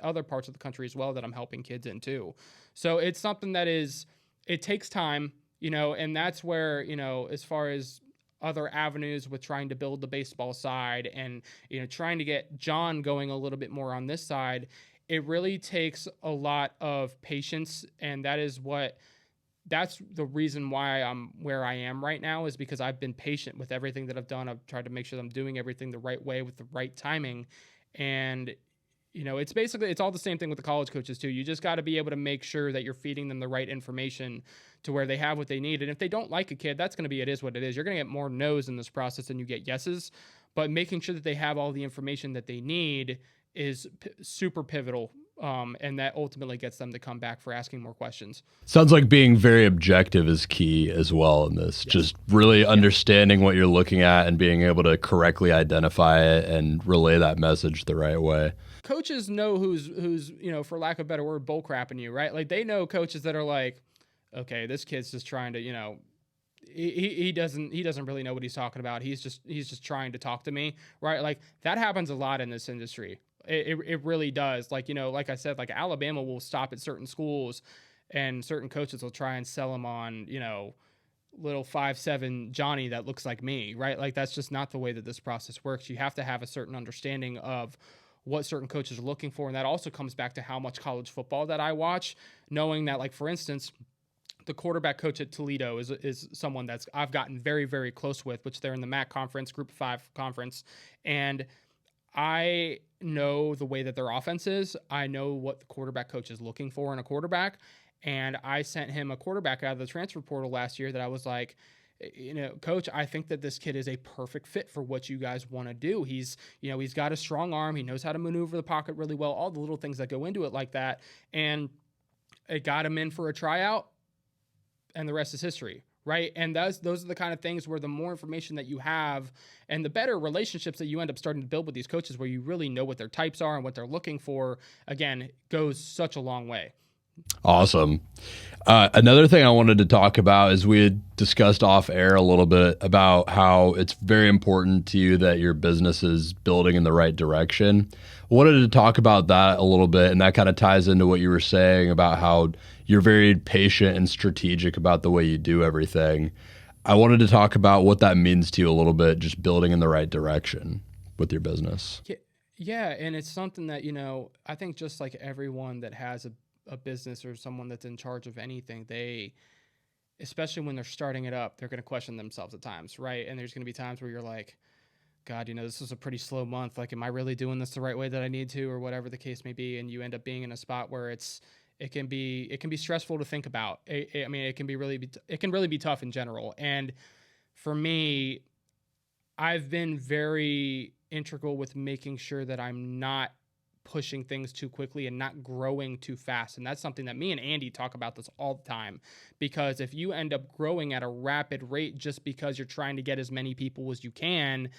other parts of the country as well that I'm helping kids in too. So it's something that it takes time, and that's where, as far as other avenues with trying to build the baseball side and, trying to get John going a little bit more on this side, it really takes a lot of patience. And that's the reason why I'm where I am right now, is because I've been patient with everything that I've done. I've tried to make sure that I'm doing everything the right way with the right timing. And, it's all the same thing with the college coaches too. You just got to be able to make sure that you're feeding them the right information to where they have what they need. And if they don't like a kid, that's going to be, it is what it is. You're going to get more no's in this process than you get yeses, but making sure that they have all the information that they need is super pivotal. And that ultimately gets them to come back for asking more questions. Sounds like being very objective is key as well in this. Yes. Just really understanding what you're looking at and being able to correctly identify it and relay that message the right way. Coaches know who's for lack of a better word, bull crapping you, right? Like they know coaches that are like, okay, this kid's just trying to, he doesn't really know what he's talking about. He's just trying to talk to me, right? Like that happens a lot in this industry. It really does. Like, like I said, like Alabama will stop at certain schools and certain coaches will try and sell them on, little 5'7" Johnny that looks like me, right? Like that's just not the way that this process works. You have to have a certain understanding of what certain coaches are looking for. And that also comes back to how much college football that I watch, knowing that, like, for instance, the quarterback coach at Toledo is someone I've gotten very, very close with, which they're in the MAC conference, Group of 5 conference. And I know the way that their offense is. I know what the quarterback coach is looking for in a quarterback. And I sent him a quarterback out of the transfer portal last year that I was like, coach, I think that this kid is a perfect fit for what you guys want to do. He's got a strong arm. He knows how to maneuver the pocket really well, all the little things that go into it like that. And it got him in for a tryout, and the rest is history, right? And those are the kind of things where the more information that you have and the better relationships that you end up starting to build with these coaches, where you really know what their types are and what they're looking for, again, goes such a long way. Awesome. Another thing I wanted to talk about is we had discussed off air a little bit about how it's very important to you that your business is building in the right direction. I wanted to talk about that a little bit, and that kind of ties into what you were saying about how you're very patient and strategic about the way you do everything. I wanted to talk about what that means to you a little bit, just building in the right direction with your business. Yeah, and it's something that, I think just like everyone that has a business or someone that's in charge of anything, especially when they're starting it up, they're going to question themselves at times, right? And there's going to be times where you're like, God, this is a pretty slow month. Like, am I really doing this the right way that I need to, or whatever the case may be? And you end up being in a spot where it can be stressful to think about. It can really be tough in general. And for me, I've been very integral with making sure that I'm not pushing things too quickly and not growing too fast. And that's something that me and Andy talk about this all the time, because if you end up growing at a rapid rate just because you're trying to get as many people as you can,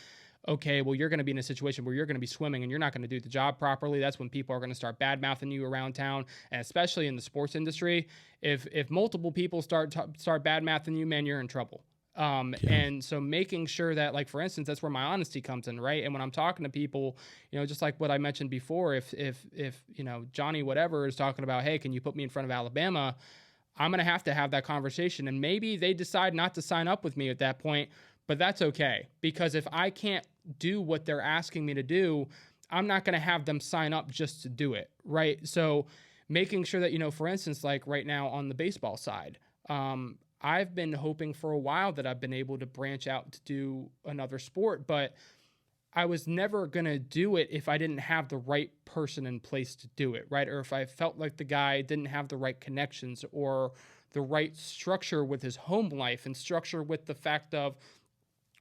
okay, well, you're going to be in a situation where you're going to be swimming and you're not going to do the job properly. That's when people are going to start bad-mouthing you around town. And especially in the sports industry, if multiple people start bad-mouthing you, man, you're in trouble. And so making sure that, like, for instance, that's where my honesty comes in, right? And when I'm talking to people, just like what I mentioned before, if Johnny whatever is talking about, hey, can you put me in front of Alabama, I'm going to have that conversation. And maybe they decide not to sign up with me at that point, but that's okay. Because if I can't do what they're asking me to do, I'm not going to have them sign up just to do it, right? So making sure that, for instance, like right now on the baseball side, I've been hoping for a while that I've been able to branch out to do another sport, but I was never going to do it if I didn't have the right person in place to do it, right? Or if I felt like the guy didn't have the right connections or the right structure with his home life and structure with the fact of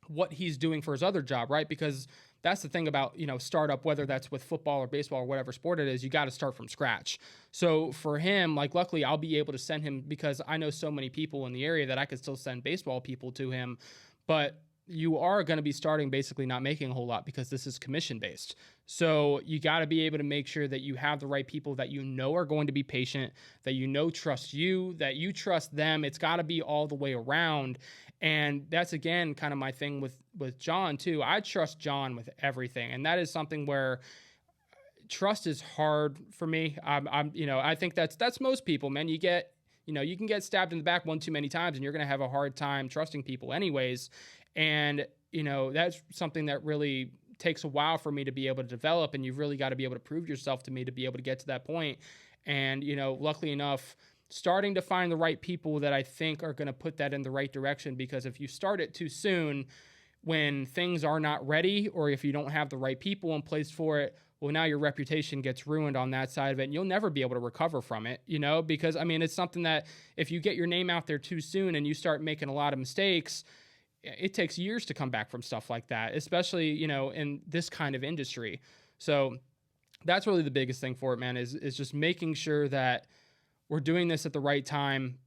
what he's doing for his other job, right? Because that's the thing about, startup, whether that's with football or baseball or whatever sport it is, you got to start from scratch. So for him, like, luckily I'll be able to send him, because I know so many people in the area that I could still send baseball people to him. But you are going to be starting basically not making a whole lot because this is commission based. So you got to be able to make sure that you have the right people that you know are going to be patient, that you know trust you, that you trust them. It's got to be all the way around. And that's, again, kind of my thing with John too. I trust John with everything. And that is something where trust is hard for me. I think that's most people, man. You can get stabbed in the back one too many times and you're going to have a hard time trusting people anyways. And, that's something that really takes a while for me to be able to develop. And you've really got to be able to prove yourself to me to be able to get to that point. And, luckily enough, starting to find the right people that I think are going to put that in the right direction, because if you start it too soon, when things are not ready, or if you don't have the right people in place for it, well, now your reputation gets ruined on that side of it, and you'll never be able to recover from it, because, it's something that if you get your name out there too soon and you start making a lot of mistakes, it takes years to come back from stuff like that, especially, in this kind of industry. So that's really the biggest thing for it, man, is just making sure that we're doing this at the right time,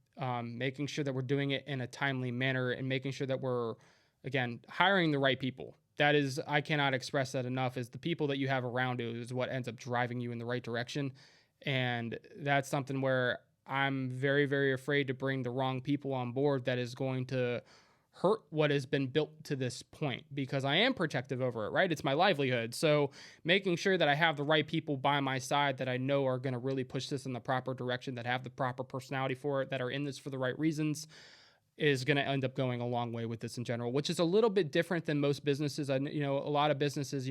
making sure that we're doing it in a timely manner, and making sure that we're, again, hiring the right people. That is, I cannot express that enough, is the people that you have around you is what ends up driving you in the right direction. And that's something where I'm very, very afraid to bring the wrong people on board that is going to hurt what has been built to this point, because I am protective over it, right? It's my livelihood. So making sure that I have the right people by my side that I know are going to really push this in the proper direction, that have the proper personality for it, that are in this for the right reasons, is going to end up going a long way with this in general, which is a little bit different than most businesses. A lot of businesses,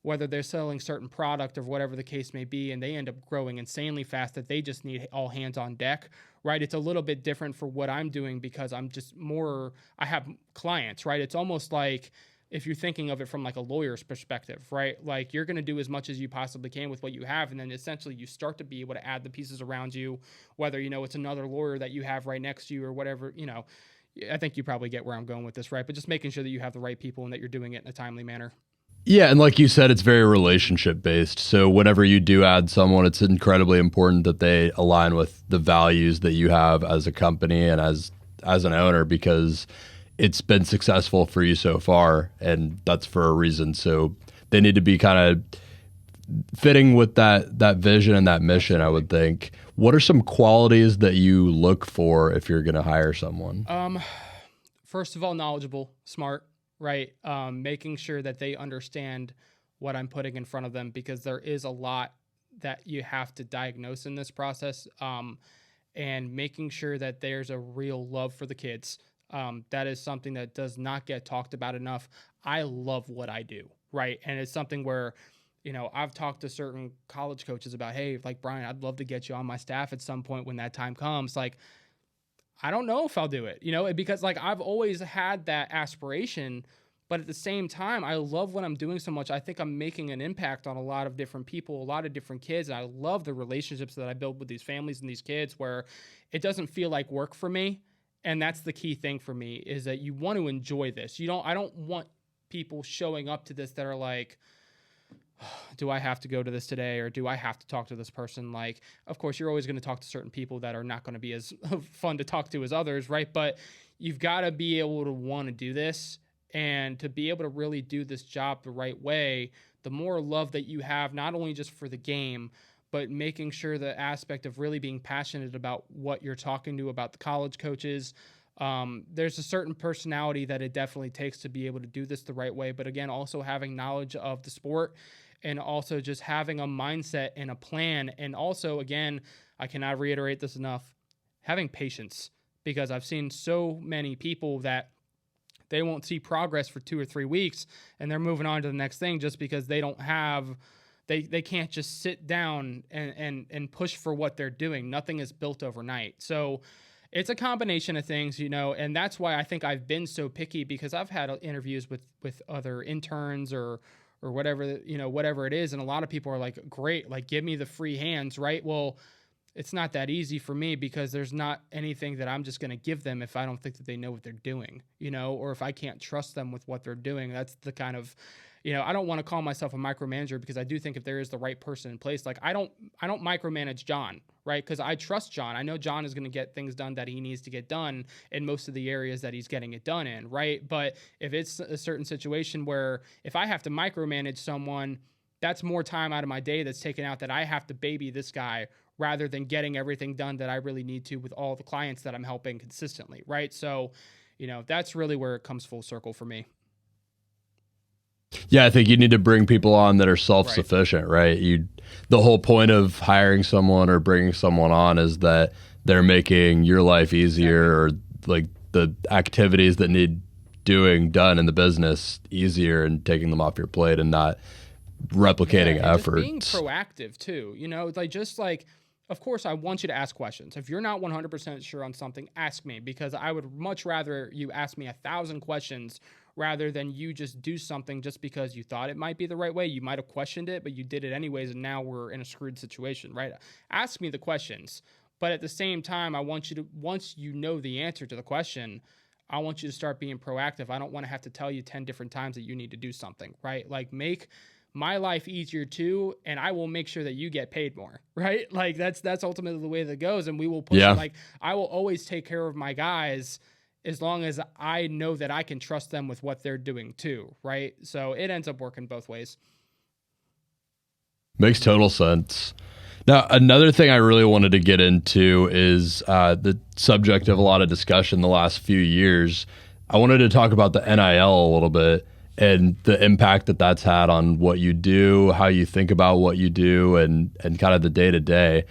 whether they're selling certain product or whatever the case may be, and they end up growing insanely fast that they just need all hands on deck, right? It's a little bit different for what I'm doing, because I'm just I have clients, right? It's almost like, if you're thinking of it from like a lawyer's perspective, right? Like, you're going to do as much as you possibly can with what you have. And then essentially you start to be able to add the pieces around you, whether, it's another lawyer that you have right next to you or whatever, I think you probably get where I'm going with this, right? But just making sure that you have the right people and that you're doing it in a timely manner. Yeah, and like you said, it's very relationship based. So whenever you do add someone, it's incredibly important that they align with the values that you have as a company and as an owner, because it's been successful for you so far, and that's for a reason. So they need to be kind of fitting with that vision and that mission, I would think. What are some qualities that you look for if you're going to hire someone? First of all, knowledgeable, smart, right? Making sure that they understand what I'm putting in front of them, because there is a lot that you have to diagnose in this process, and making sure that there's a real love for the kids. That is something that does not get talked about enough. I love what I do, right? And it's something where, I've talked to certain college coaches about, hey, like, Brian, I'd love to get you on my staff at some point when that time comes. Like, I don't know if I'll do it, because like, I've always had that aspiration, but at the same time, I love what I'm doing so much. I think I'm making an impact on a lot of different people, a lot of different kids. And I love the relationships that I build with these families and these kids, where it doesn't feel like work for me. And that's the key thing for me, is that you want to enjoy this. I don't want people showing up to this that are like, do I have to go to this today, or do I have to talk to this person? Like, of course, you're always going to talk to certain people that are not going to be as fun to talk to as others, right? But you've got to be able to want to do this, and to be able to really do this job the right way. The more love that you have, not only just for the game, but making sure the aspect of really being passionate about what you're talking to, about the college coaches. There's a certain personality that it definitely takes to be able to do this the right way. But again, also having knowledge of the sport, and also just having a mindset and a plan. And also, again, I cannot reiterate this enough, having patience, because I've seen so many people that they won't see progress for 2 or 3 weeks, and they're moving on to the next thing just because they don't have, they can't just sit down and push for what they're doing. Nothing is built overnight. So it's a combination of things, and that's why I think I've been so picky, because I've had interviews with other interns or whatever, whatever it is. And a lot of people are like, great, like, give me the free hands, right? Well, it's not that easy for me, because there's not anything that I'm just going to give them if I don't think that they know what they're doing, or if I can't trust them with what they're doing. That's the kind of, I don't want to call myself a micromanager because I do think if there is the right person in place, like I don't micromanage John, right? Because I trust John. I know John is going to get things done that he needs to get done in most of the areas that he's getting it done in, right? But if it's a certain situation where if I have to micromanage someone, that's more time out of my day that's taken out that I have to baby this guy rather than getting everything done that I really need to with all the clients that I'm helping consistently, right? So, that's really where it comes full circle for me. Yeah, I think you need to bring people on that are self-sufficient, right? The whole point of hiring someone or bringing someone on is that they're making your life easier, or like the activities that need doing done in the business easier, and taking them off your plate and not replicating efforts. Being proactive too, of course, I want you to ask questions. If you're not 100% sure on something, ask me, because I would much rather you ask me 1,000 questions rather than you just do something just because you thought it might be the right way. You might have questioned it, but you did it anyways, and now we're in a screwed situation, right? Ask me the questions, but at the same time, I want you to, once you know the answer to the question, I want you to start being proactive. I don't want to have to tell you 10 different times that you need to do something, right? Like, make my life easier too, and I will make sure that you get paid more, right? Like that's ultimately the way that goes, and we will push it. Like, I will always take care of my guys as long as I know that I can trust them with what they're doing too, right? So it ends up working both ways. Makes total sense. Now, another thing I really wanted to get into is the subject of a lot of discussion the last few years. I wanted to talk about the NIL a little bit, and the impact that that's had on what you do, how you think about what you do, and kind of the day-to-day.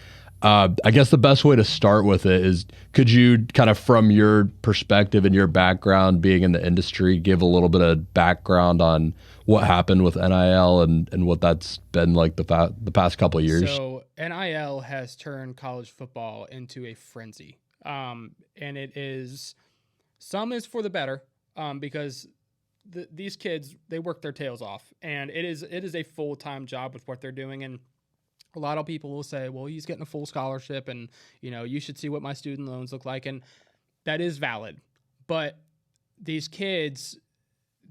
I guess the best way to start with it is, could you kind of, from your perspective and your background being in the industry, give a little bit of background on what happened with NIL and what that's been like the past couple of years? So NIL has turned college football into a frenzy. And it is, some is for the better, because these kids, they work their tails off, and it is a full-time job with what they're doing. And a lot of people will say, well, he's getting a full scholarship, and you should see what my student loans look like. And that is valid, but these kids,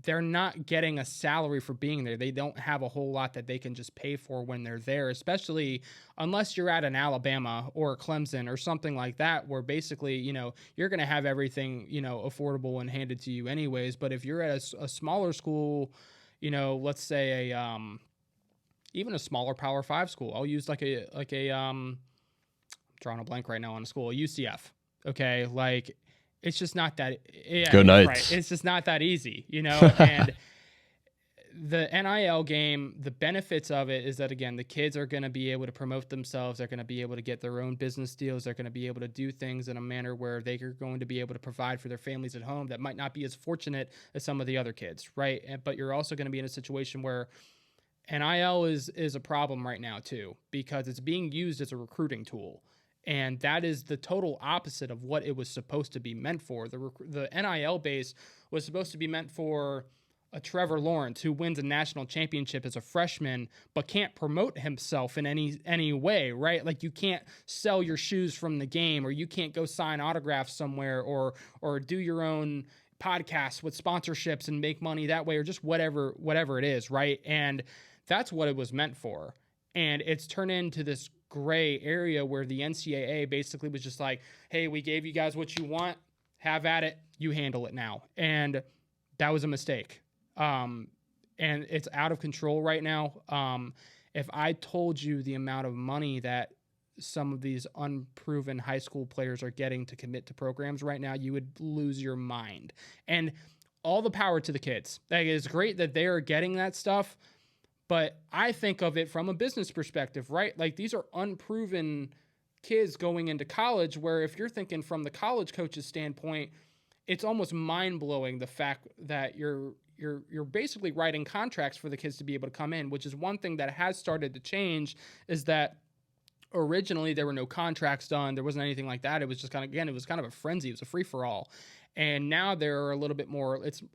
they're not getting a salary for being there. They don't have a whole lot that they can just pay for when they're there, especially unless you're at an Alabama or a Clemson or something like that, where basically, you're going to have everything, affordable and handed to you anyways. But if you're at a smaller school, let's say even a smaller Power 5 school, I'll use I'm drawing a blank right now on a school, UCF. Okay. Like, it's just not that. Yeah, Go Knights. Right. It's just not that easy, and the NIL game, the benefits of it is that, again, the kids are going to be able to promote themselves. They're going to be able to get their own business deals. They're going to be able to do things in a manner where they are going to be able to provide for their families at home that might not be as fortunate as some of the other kids. Right. But you're also going to be in a situation where NIL is a problem right now too, because it's being used as a recruiting tool. And that is the total opposite of what it was supposed to be meant for. The NIL base was supposed to be meant for a Trevor Lawrence who wins a national championship as a freshman, but can't promote himself in any way, right? Like, you can't sell your shoes from the game, or you can't go sign autographs somewhere, or do your own podcasts with sponsorships and make money that way, or just whatever it is, right? And that's what it was meant for. And it's turned into this gray area where the NCAA basically was just like, hey, we gave you guys what you want, have at it, you handle it now. And that was a mistake. And it's out of control right now. If I told you the amount of money that some of these unproven high school players are getting to commit to programs right now, you would lose your mind. And all the power to the kids. Like, it's great that they are getting that stuff, but I think of it from a business perspective, right? Like, these are unproven kids going into college, where if you're thinking from the college coach's standpoint, it's almost mind-blowing the fact that you're basically writing contracts for the kids to be able to come in, which is one thing that has started to change, is that originally there were no contracts done. There wasn't anything like that. It was just it was kind of a frenzy. It was a free-for-all. And now there are it's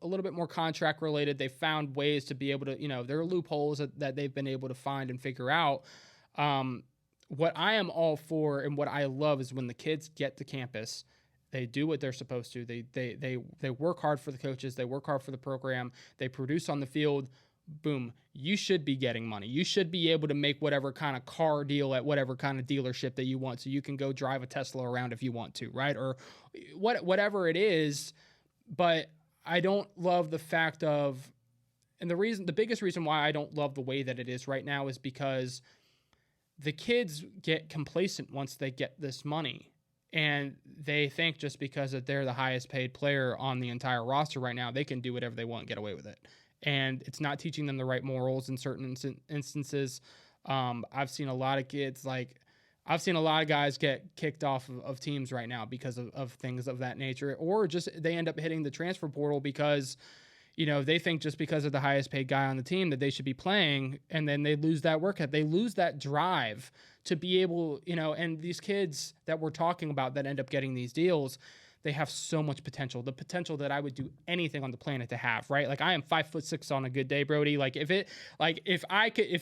a little bit more contract related. They found ways to be able to, there are loopholes that they've been able to find and figure out. What I am all for and what I love is when the kids get to campus, they do what they're supposed to. They work hard for the coaches. They work hard for the program. They produce on the field. boom, you should be getting money. You should be able to make whatever kind of car deal at whatever kind of dealership that you want, so you can go drive a Tesla around if you want to, right? Or whatever it is. But I don't love the fact of, and the biggest reason why I don't love the way that it is right now is because the kids get complacent once they get this money. And they think just because that they're the highest paid player on the entire roster right now, they can do whatever they want and get away with it. And it's not teaching them the right morals in certain instances. I've seen a lot of kids, I've seen a lot of guys get kicked off of teams right now because of things of that nature, or just they end up hitting the transfer portal because, they think just because of the highest paid guy on the team that they should be playing, and then they lose that work ethic. They lose that drive to be able, and these kids that we're talking about that end up getting these deals, they have so much potential. The potential that I would do anything on the planet to have, right? Like I am 5'6" on a good day, Brody. Like if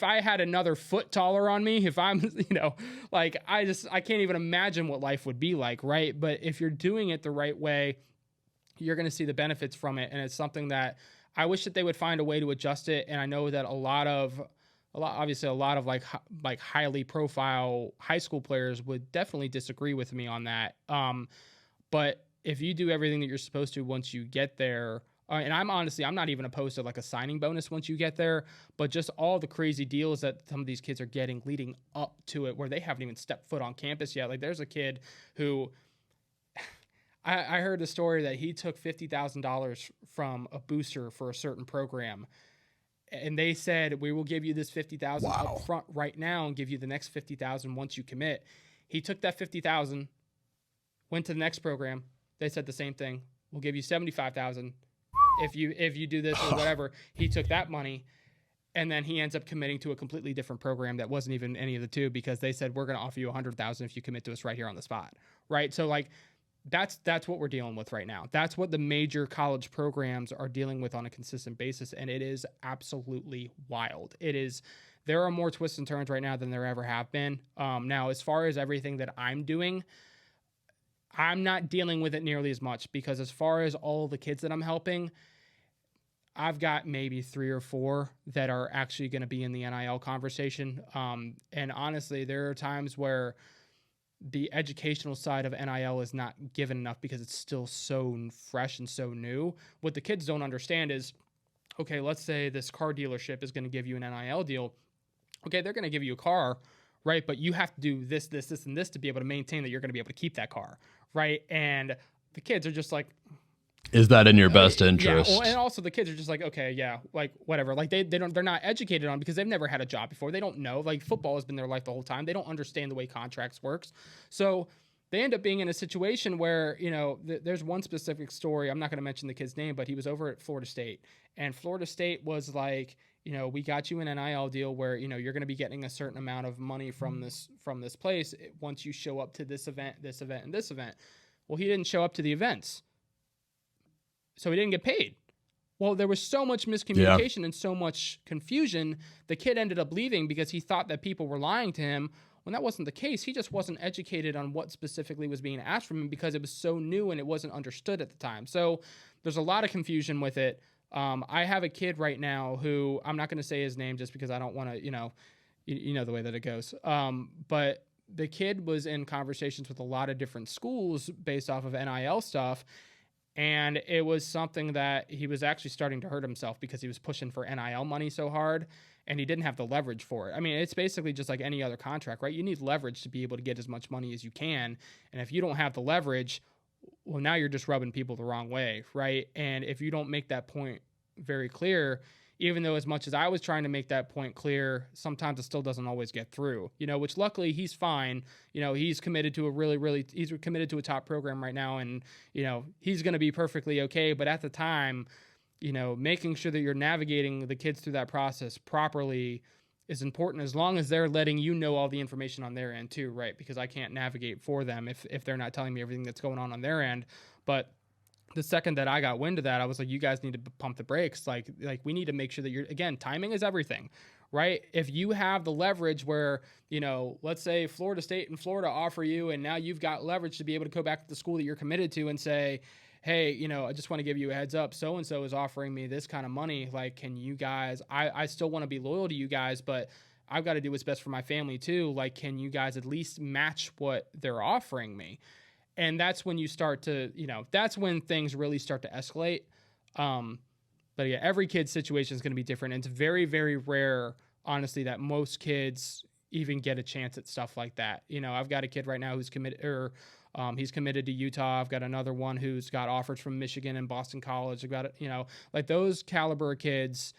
I had another foot taller on me, if I'm, I can't even imagine what life would be like, right? But if you're doing it the right way, you're going to see the benefits from it. And it's something that I wish that they would find a way to adjust it. And I know that a lot of like highly profile high school players would definitely disagree with me on that. But if you do everything that you're supposed to once you get there, and I'm not even opposed to like a signing bonus once you get there, but just all the crazy deals that some of these kids are getting leading up to it where they haven't even stepped foot on campus yet. Like there's a kid who I heard the story that he took $50,000 from a booster for a certain program. And they said, we will give you this $50,000 up front right now and give you the next $50,000 once you commit. He took that $50,000, went to the next program. They said the same thing. We'll give you $75,000 if you do this or whatever. He took that money, and then he ends up committing to a completely different program that wasn't even any of the two, because they said, we're going to offer you $100,000 if you commit to us right here on the spot. Right. So like that's what we're dealing with right now. That's what the major college programs are dealing with on a consistent basis. And it is absolutely wild. There are more twists and turns right now than there ever have been. Now, as far as everything that I'm doing, I'm not dealing with it nearly as much, because as far as all the kids that I'm helping, I've got maybe 3 or 4 that are actually going to be in the NIL conversation. And honestly, there are times where the educational side of NIL is not given enough because it's still so fresh and so new. What the kids don't understand is, okay, let's say this car dealership is going to give you an NIL deal. Okay, they're going to give you a car, right? But you have to do this, and this to be able to maintain that you're going to be able to keep that car, right? And the kids are just like, is that in your best interest? Yeah, and also the kids are just like, okay, yeah, like whatever. Like they're not educated on, because they've never had a job before. They don't know. Like football has been their life the whole time. They don't understand the way contracts works. So they end up being in a situation where, there's one specific story. I'm not going to mention the kid's name, but he was over at Florida State, and Florida State was like, we got you an NIL deal where, you're going to be getting a certain amount of money from this place once you show up to this event, and this event. Well, he didn't show up to the events, so he didn't get paid. Well, there was so much miscommunication and so much confusion. The kid ended up leaving because he thought that people were lying to him, when that wasn't the case. He just wasn't educated on what specifically was being asked from him because it was so new and it wasn't understood at the time. So there's a lot of confusion with it. I have a kid right now who, I'm not going to say his name just because I don't want to, you know the way that it goes. But the kid was in conversations with a lot of different schools based off of NIL stuff. And it was something that he was actually starting to hurt himself because he was pushing for NIL money so hard, and he didn't have the leverage for it. I mean, it's basically just like any other contract, right? You need leverage to be able to get as much money as you can. And if you don't have the leverage, well, now you're just rubbing people the wrong way, right? And if you don't make that point very clear, even though as much as I was trying to make that point clear, sometimes it still doesn't always get through, which luckily he's fine. He's committed to he's committed to a top program right now, and, he's going to be perfectly okay. But at the time, making sure that you're navigating the kids through that process properly is important, as long as they're letting you know all the information on their end too, right? Because I can't navigate for them if they're not telling me everything that's going on their end. But the second that I got wind of that, I was like, you guys need to pump the brakes. Like we need to make sure that timing is everything, right? If you have the leverage where, let's say Florida State and Florida offer you, and now you've got leverage to be able to go back to the school that you're committed to and say, hey, I just want to give you a heads up. So-and-so is offering me this kind of money. Like, can you guys, I still want to be loyal to you guys, but I've got to do what's best for my family too. Like, can you guys at least match what they're offering me? And that's when you start to, that's when things really start to escalate. But yeah, every kid's situation is going to be different. And it's very, very rare, honestly, that most kids even get a chance at stuff like that. I've got a kid right now who's committed, he's committed to Utah. I've got another one who's got offers from Michigan and Boston College. I've got, like those caliber kids,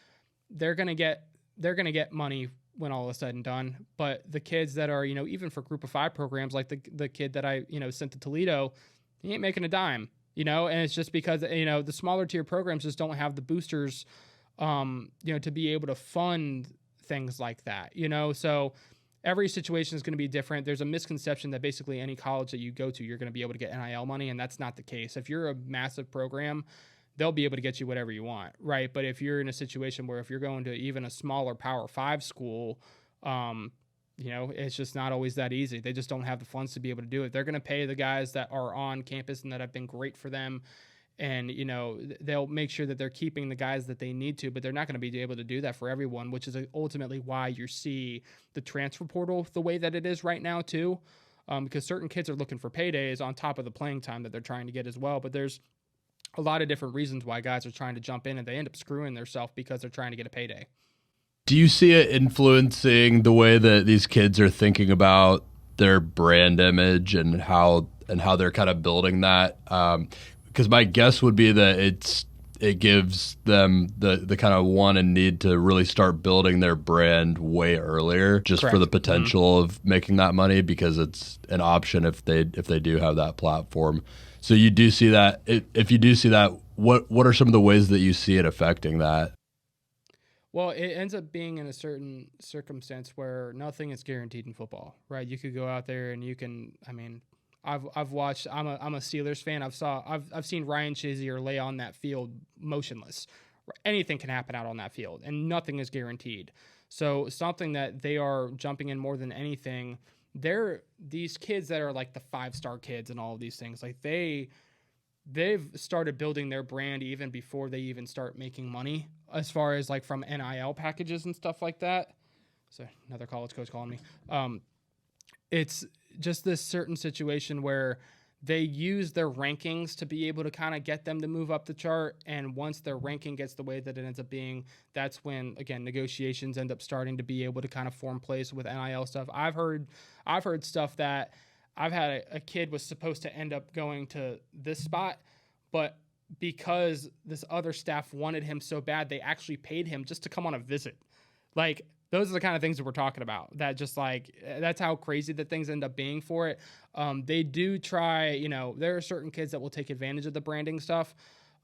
they're going to get money when all is said and done. But the kids that are, even for group of 5 programs, like the kid that I, sent to Toledo, he ain't making a dime, and it's just because, the smaller tier programs just don't have the boosters, to be able to fund things like that, so every situation is going to be different. There's a misconception that basically any college that you go to, you're going to be able to get NIL money, and that's not the case. If you're a massive program, they'll be able to get you whatever you want, right? But if you're in a situation where if you're going to even a smaller Power 5 school, it's just not always that easy. They just don't have the funds to be able to do it. They're going to pay the guys that are on campus and that have been great for them, and they'll make sure that they're keeping the guys that they need to, but they're not going to be able to do that for everyone, which is ultimately why you see the transfer portal the way that it is right now too, because certain kids are looking for paydays on top of the playing time that they're trying to get as well. But there's a lot of different reasons why guys are trying to jump in, and they end up screwing themselves because they're trying to get a payday. Do you see it influencing the way that these kids are thinking about their brand image and how they're kind of building that? Because my guess would be that it gives them the kind of want and need to really start building their brand way earlier, just Correct. for the potential of making that money, because it's an option if they do have that platform. So you do see that. If you do see that, what are some of the ways that you see it affecting that? Well, it ends up being in a certain circumstance where nothing is guaranteed in football, right? You could go out there and you can. I mean, I've watched. I'm a Steelers fan. I've seen Ryan Shazier lay on that field motionless. Anything can happen out on that field, and nothing is guaranteed. So something that they are jumping in more than anything. They're these kids that are like the 5-star kids and all of these things. Like they've started building their brand even before they even start making money, as far as like from NIL packages and stuff like that. So another college coach calling me. It's just this certain situation where they use their rankings to be able to kind of get them to move up the chart. And once their ranking gets the way that it ends up being, that's when, again, negotiations end up starting to be able to kind of form place with NIL stuff. I've heard stuff that I've had a kid was supposed to end up going to this spot, but because this other staff wanted him so bad, they actually paid him just to come on a visit. Like, those are the kind of things that we're talking about. That just like, that's how crazy that things end up being for it. They do try, there are certain kids that will take advantage of the branding stuff.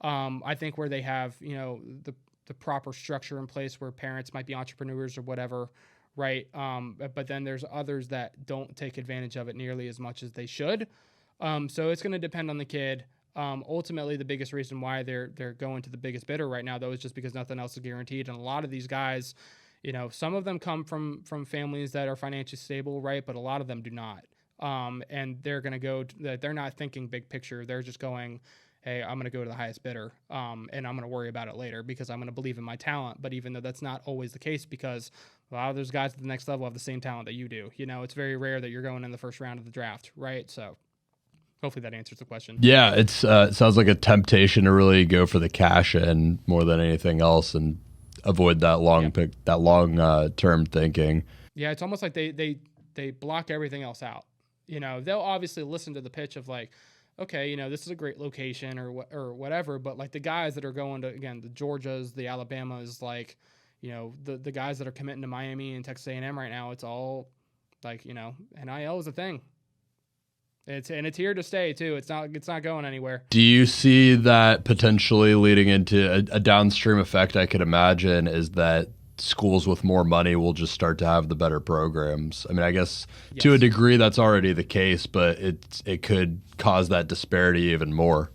I think where they have, the proper structure in place where parents might be entrepreneurs or whatever, right? But then there's others that don't take advantage of it nearly as much as they should. So it's going to depend on the kid. Ultimately, the biggest reason why they're going to the biggest bidder right now, though, is just because nothing else is guaranteed. And a lot of these guys, some of them come from families that are financially stable, right? But a lot of them do not. And they're going to they're not thinking big picture. They're just going, hey, I'm going to go to the highest bidder, and I'm going to worry about it later because I'm going to believe in my talent. But even though that's not always the case, because a lot of those guys at the next level have the same talent that you do. It's very rare that you're going in the first round of the draft, right? So hopefully that answers the question. Yeah, it sounds like a temptation to really go for the cash in more than anything else and avoid that long term thinking. Yeah, it's almost like they block everything else out. They'll obviously listen to the pitch of like, okay, this is a great location or whatever, but like the guys that are going to, again, the Georgias, the Alabamas, like, the guys that are committing to Miami and Texas A&M right now, it's all like, NIL is a thing. It's here to stay too. It's not going anywhere. Do you see that potentially leading into a downstream effect? I could imagine is that schools with more money will just start to have the better programs. I mean, I guess yes, to a degree that's already the case, but it could cause that disparity even more.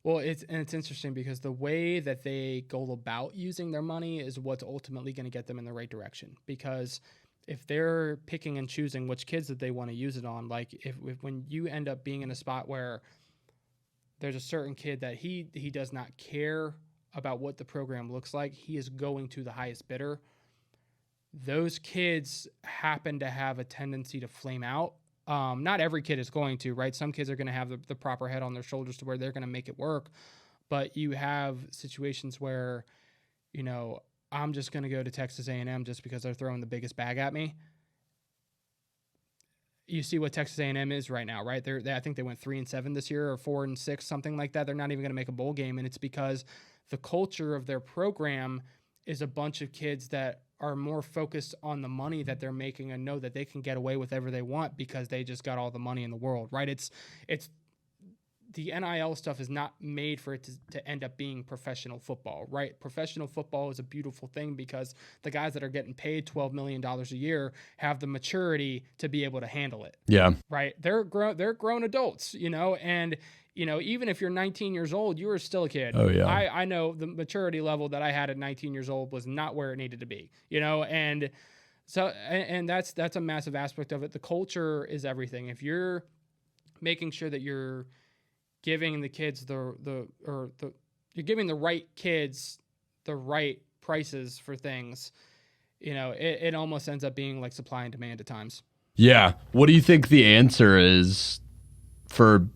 Well, it's interesting because the way that they go about using their money is what's ultimately going to get them in the right direction. Because if they're picking and choosing which kids that they want to use it on, like if when you end up being in a spot where there's a certain kid that he does not care about what the program looks like. He is going to the highest bidder. Those kids happen to have a tendency to flame out. Not every kid is going to, right? Some kids are going to have the proper head on their shoulders to where they're going to make it work. But you have situations where, I'm just going to go to Texas A&M just because they're throwing the biggest bag at me. You see what Texas A&M is right now, right? I think they went 3-7 this year, or 4-6, something like that. They're not even going to make a bowl game, and it's because the culture of their program is a bunch of kids that are more focused on the money that they're making and know that they can get away with whatever they want because they just got all the money in the world, right? It's the NIL stuff is not made for it to end up being professional football, right? Professional football is a beautiful thing because the guys that are getting paid $12 million a year have the maturity to be able to handle it. Yeah. Right. They're grown adults, and even if you're 19 years old, you are still a kid. Oh, yeah. I know the maturity level that I had at 19 years old was not where it needed to be, and so, and that's a massive aspect of it. The culture is everything. If you're making sure that you're giving the kids you're giving the right kids the right prices for things, it almost ends up being like supply and demand at times. Yeah. What do you think the answer is for,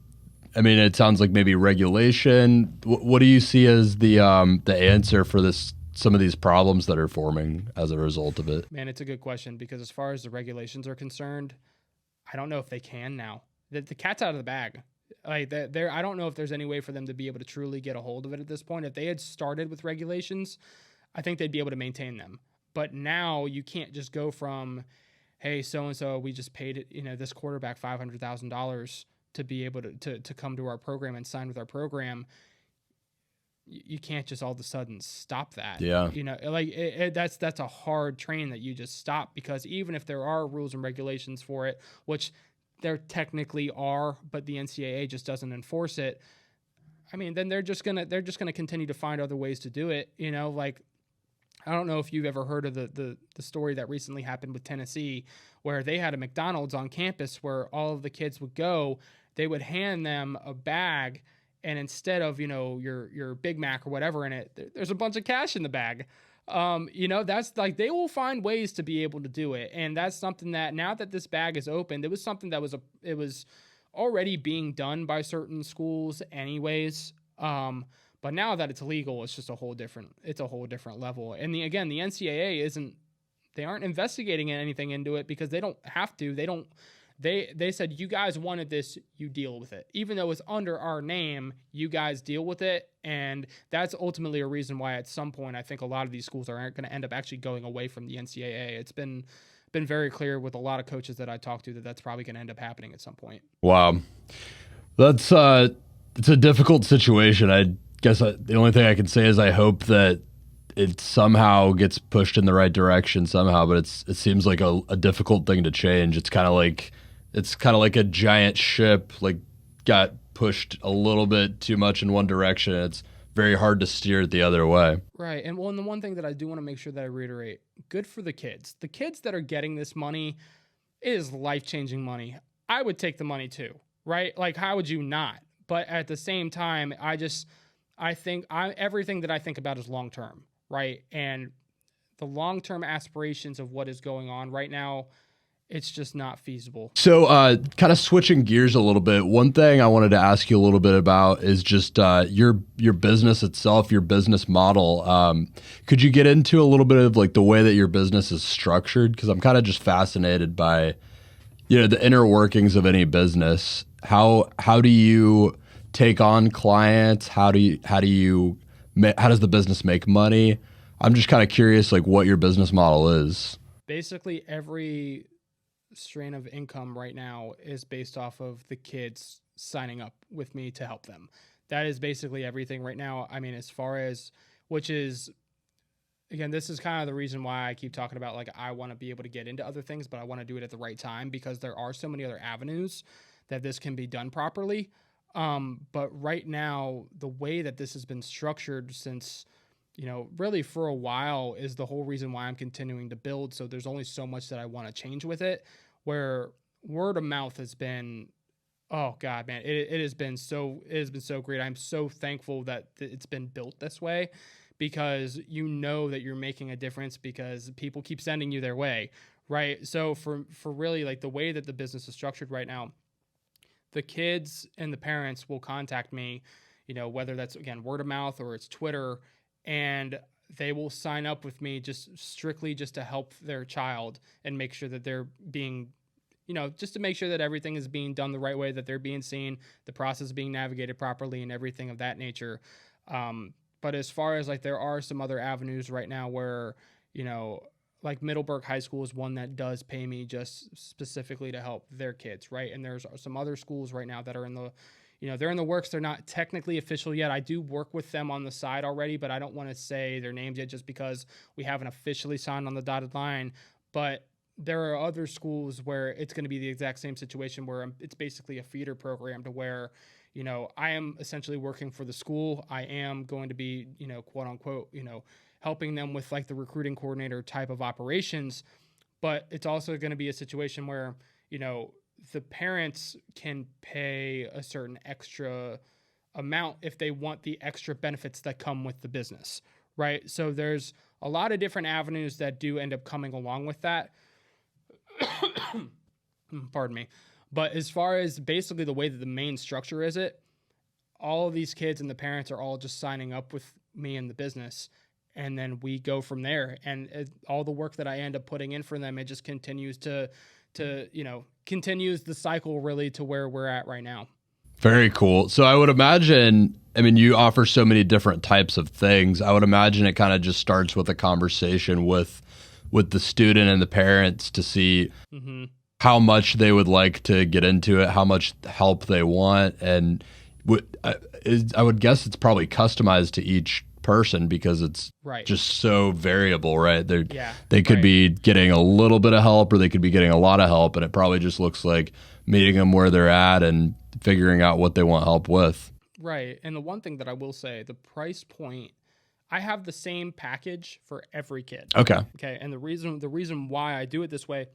it sounds like maybe regulation. What do you see as the answer for some of these problems that are forming as a result of it? Man, it's a good question because as far as the regulations are concerned, I don't know if they can now. The cat's out of the bag. Like I don't know if there's any way for them to be able to truly get a hold of it at this point. If they had started with regulations, I think they'd be able to maintain them. But now you can't just go from, hey, so-and-so, we just paid it, this quarterback $500,000 to be able to come to our program and sign with our program. You can't just all of a sudden stop that. Yeah. That's a hard train that you just stop, because even if there are rules and regulations for it, which there technically are, but the NCAA just doesn't enforce it. Then they're just gonna continue to find other ways to do it. I don't know if you've ever heard of the story that recently happened with Tennessee, where they had a McDonald's on campus where all of the kids would go. They would hand them a bag, and instead of your Big Mac or whatever in it, there's a bunch of cash in the bag. That's like, they will find ways to be able to do it. And that's something that, now that this bag is opened, it was something that it was already being done by certain schools anyways. But now that it's legal, it's just a whole different level. And the NCAA they aren't investigating anything into it because they don't have to. They said, you guys wanted this, you deal with it. Even though it's under our name, you guys deal with it. And that's ultimately a reason why at some point I think a lot of these schools are going to end up actually going away from the NCAA. It's been very clear with a lot of coaches that I talked to that's probably going to end up happening at some point. Wow. That's it's a difficult situation. I guess the only thing I can say is I hope that it somehow gets pushed in the right direction somehow, but it seems like a difficult thing to change. It's kind of like a giant ship got pushed a little bit too much in one direction. It's very hard to steer it the other way. Right. And the one thing that I do want to make sure that I reiterate, good for the kids. The kids that are getting this money is life-changing money. I would take the money too, right? Like, how would you not? But at the same time, everything that I think about is long-term, right? And the long-term aspirations of what is going on right now, it's just not feasible. So kind of switching gears a little bit, one thing I wanted to ask you a little bit about is just your business itself, your business model. Could you get into a little bit of the way that your business is structured? Because I'm kind of just fascinated by the inner workings of any business. How do you take on clients? How does the business make money? I'm just kind of curious what your business model is. Basically, every strain of income right now is based off of the kids signing up with me to help them. That is basically everything right now. As far as, which is, again, this is kind of the reason why I keep talking about I want to be able to get into other things, but I want to do it at the right time because there are so many other avenues that this can be done properly. But right now, the way that this has been structured since, really for a while is the whole reason why I'm continuing to build. So there's only so much that I want to change with it, where word of mouth has been Oh God, man, it has been so great. I'm so thankful that it's been built this way, because you know that you're making a difference because people keep sending you their way, right? So for really, like, the way that the business is structured right now, the kids and the parents will contact me, whether that's, again, word of mouth or it's Twitter, and they will sign up with me just strictly just to help their child and make sure that they're being, just to make sure that everything is being done the right way, that they're being seen, the process being navigated properly, and everything of that nature. But as far as, like, there are some other avenues right now where, like Middleburg High School is one that does pay me just specifically to help their kids, right? And there's some other schools right now that are in the, they're in the works. They're not technically official yet. I do work with them on the side already, but I don't want to say their names yet just because we haven't officially signed on the dotted line. But there are other schools where it's going to be the exact same situation where it's basically a feeder program to where, I am essentially working for the school. I am going to be, quote unquote, helping them with, like, the recruiting coordinator type of operations. But it's also going to be a situation where, the parents can pay a certain extra amount if they want the extra benefits that come with the business, right? So there's a lot of different avenues that do end up coming along with that. Pardon me. But as far as basically the way that the main structure is, all of these kids and the parents are all just signing up with me in the business. And then we go from there. And all the work that I end up putting in for them, it just continues continues the cycle really to where we're at right now. Very cool. So I would imagine, you offer so many different types of things. I would imagine it kind of just starts with a conversation with the student and the parents to see how much they would like to get into it, how much help they want. And I would guess it's probably customized to each person because it's just so variable, right? They could be getting a little bit of help or they could be getting a lot of help, and it probably just looks like meeting them where they're at and figuring out what they want help with. Right. And the one thing that I will say, the price point, I have the same package for every kid. Okay. And the reason why I do it this way,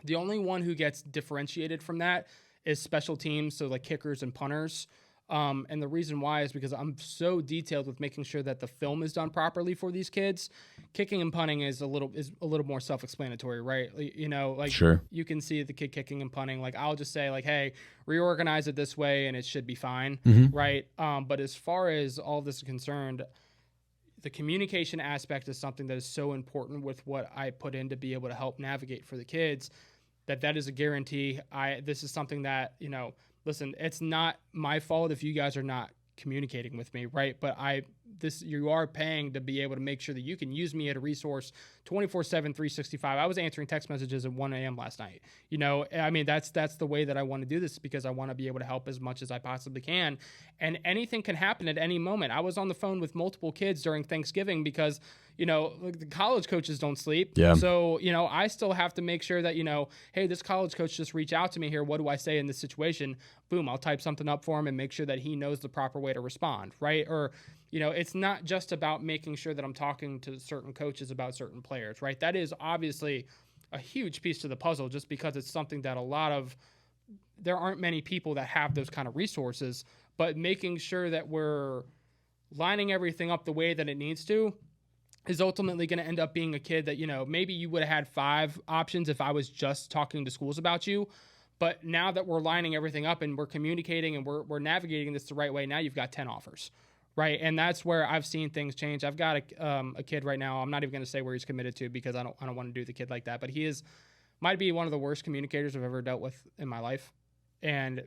the only one who gets differentiated from that is special teams, so like kickers and punters. And the reason why is because I'm so detailed with making sure that the film is done properly for these kids. Kicking and punting is a little more self-explanatory, right? Sure. You can see the kid kicking and punting. Like, I'll just say, like, hey, reorganize it this way and it should be fine, right? But as far as all this is concerned, the communication aspect is something that is so important with what I put in to be able to help navigate for the kids. That is a guarantee. This is something that, listen, it's not my fault if you guys are not communicating with me, right? But you are paying to be able to make sure that you can use me at a resource 24/7, 365. I was answering text messages at 1 a.m. last night. That's the way that I want to do this, because I want to be able to help as much as I possibly can. And anything can happen at any moment. I was on the phone with multiple kids during Thanksgiving because, the college coaches don't sleep. Yeah. So, I still have to make sure that, hey, this college coach just reached out to me here. What do I say in this situation? Boom, I'll type something up for him and make sure that he knows the proper way to respond, right? Or, it's not just about making sure that I'm talking to certain coaches about certain players, right? That is obviously a huge piece to the puzzle, just because it's something that there aren't many people that have those kind of resources, but making sure that we're lining everything up the way that it needs to is ultimately going to end up being a kid that, maybe you would have had 5 options if I was just talking to schools about you. But now that we're lining everything up and we're communicating and we're navigating this the right way, now you've got 10 offers, right? And that's where I've seen things change. I've got a kid right now. I'm not even going to say where he's committed to because I don't want to do the kid like that. But he might be one of the worst communicators I've ever dealt with in my life. And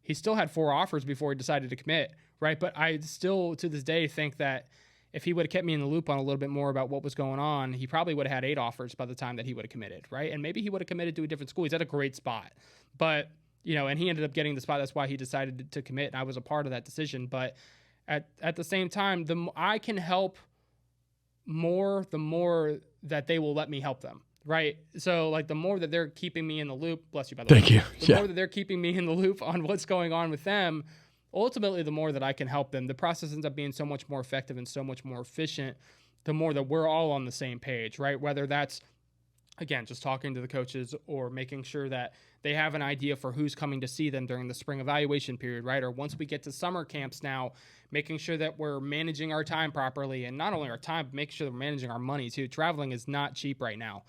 he still had 4 offers before he decided to commit, right? But I still, to this day, think that if he would have kept me in the loop on a little bit more about what was going on, he probably would have had 8 offers by the time that he would have committed, right? And maybe he would have committed to a different school. He's at a great spot. But, and he ended up getting the spot. That's why he decided to commit, and I was a part of that decision. But at the same time, I can help more, the more that they will let me help them, right? So, like, the more that they're keeping me in the loop, bless you, by the way. Thank you. The more that they're keeping me in the loop on what's going on with them, ultimately, the more that I can help them. The process ends up being so much more effective and so much more efficient the more that we're all on the same page, right? Whether that's again, just talking to the coaches or making sure that they have an idea for who's coming to see them during the spring evaluation period, right? Or once we get to summer camps now, making sure that we're managing our time properly, and not only our time, but making sure that we're managing our money too. Traveling is not cheap right now,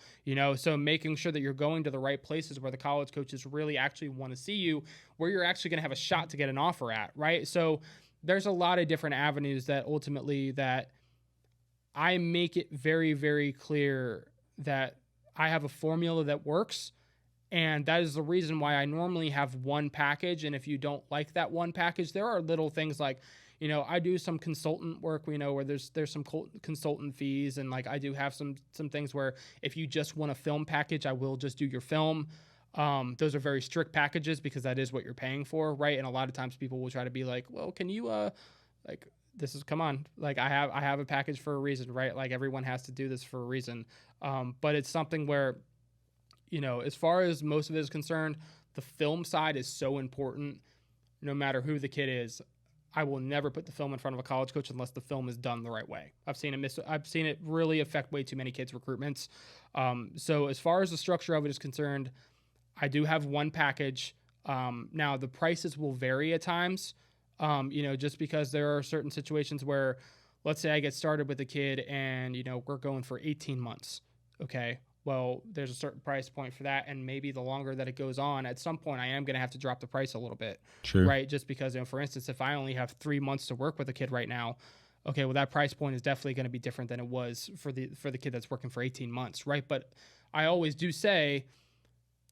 so making sure that you're going to the right places where the college coaches really actually want to see you, where you're actually going to have a shot to get an offer at, right? So there's a lot of different avenues that ultimately that I make it very, very clear that I have a formula that works, and that is the reason why I normally have one package. And if you don't like that one package, there are little things like, I do some consultant work, where there's some consultant fees, and like I do have some things where if you just want a film package, I will just do your film. Those are very strict packages because that is what you're paying for, right? And a lot of times people will try to be like, well, can you come on, like I have a package for a reason, right? Like everyone has to do this for a reason. But it's something where, as far as most of it is concerned, the film side is so important no matter who the kid is. I will never put the film in front of a college coach unless the film is done the right way. I've seen it really affect way too many kids' recruitments. So as far as the structure of it is concerned, I do have one package. Now the prices will vary at times. Just because there are certain situations where, let's say I get started with a kid and, we're going for 18 months. Okay. Well, there's a certain price point for that. And maybe the longer that it goes on, at some point I am going to have to drop the price a little bit. Sure. Right. Just because, for instance, if I only have 3 months to work with a kid right now, okay, well, that price point is definitely going to be different than it was for the kid that's working for 18 months. Right. But I always do say,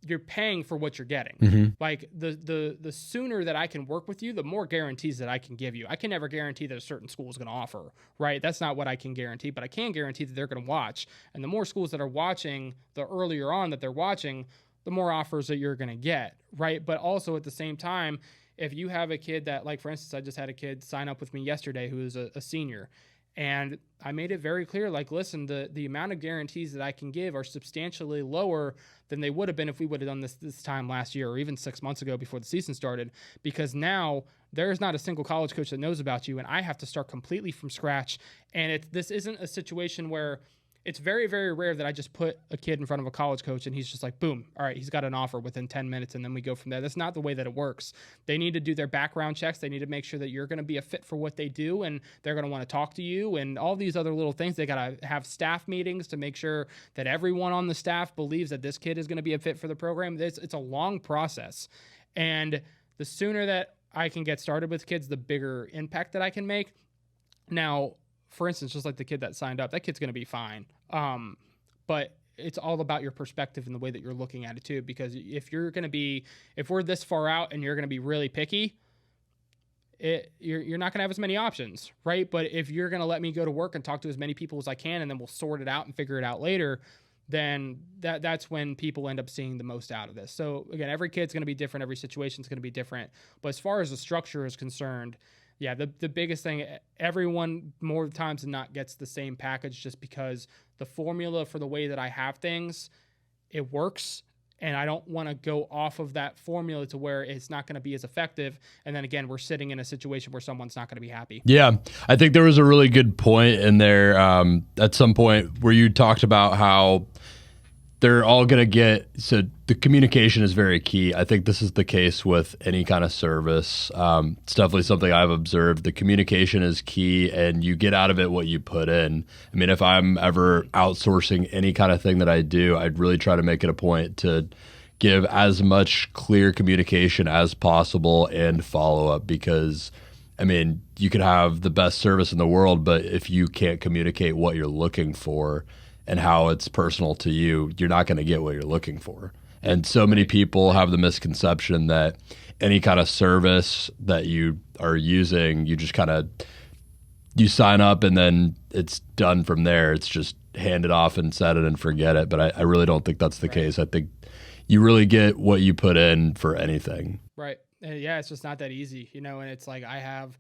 you're paying for what you're getting. Mm-hmm. Like the sooner that I can work with you, the more guarantees that I can give you. I can never guarantee that a certain school is going to offer, right? That's not what I can guarantee, but I can guarantee that they're going to watch. And the more schools that are watching, the earlier on that they're watching, the more offers that you're going to get, right? But also at the same time, if you have a kid that, like, for instance, I just had a kid sign up with me yesterday who is a senior. And I made it very clear, like, listen, the amount of guarantees that I can give are substantially lower than they would have been if we would have done this time last year or even 6 months ago before the season started, because now there's not a single college coach that knows about you, and I have to start completely from scratch. And this isn't a situation where it's very, very rare that I just put a kid in front of a college coach and he's just like, boom, all right, he's got an offer within 10 minutes, and then we go from there. That's not the way that it works. They need to do their background checks. They need to make sure that you're going to be a fit for what they do, and they're going to want to talk to you and all these other little things. They got to have staff meetings to make sure that everyone on the staff believes that this kid is going to be a fit for the program. It's a long process. And the sooner that I can get started with kids, the bigger impact that I can make. If for instance, just like the kid that signed up, that kid's going to be fine. But it's all about your perspective and the way that you're looking at it too. Because if we're this far out and you're going to be really picky, you're not going to have as many options, right? But if you're going to let me go to work and talk to as many people as I can, and then we'll sort it out and figure it out later, then that's when people end up seeing the most out of this. So again, every kid's going to be different. Every situation's going to be different. But as far as the structure is concerned, yeah, the biggest thing, everyone more times than not gets the same package, just because the formula for the way that I have things, it works. And I don't want to go off of that formula to where it's not going to be as effective. And then again, we're sitting in a situation where someone's not going to be happy. Yeah, I think there was a really good point in there at some point where you talked about how they're all going to so the communication is very key. I think this is the case with any kind of service. It's definitely something I've observed. The communication is key, and you get out of it what you put in. I mean, if I'm ever outsourcing any kind of thing that I do, I'd really try to make it a point to give as much clear communication as possible and follow-up, because, I mean, you could have the best service in the world, but if you can't communicate what you're looking for and how it's personal to you, you're not going to get what you're looking for. And so many people have the misconception that any kind of service that you are using, you just you sign up and then it's done from there. It's just hand it off and set it and forget it. But I really don't think that's the case. I think you really get what you put in for anything. Right. Yeah, it's just not that easy, and it's like again,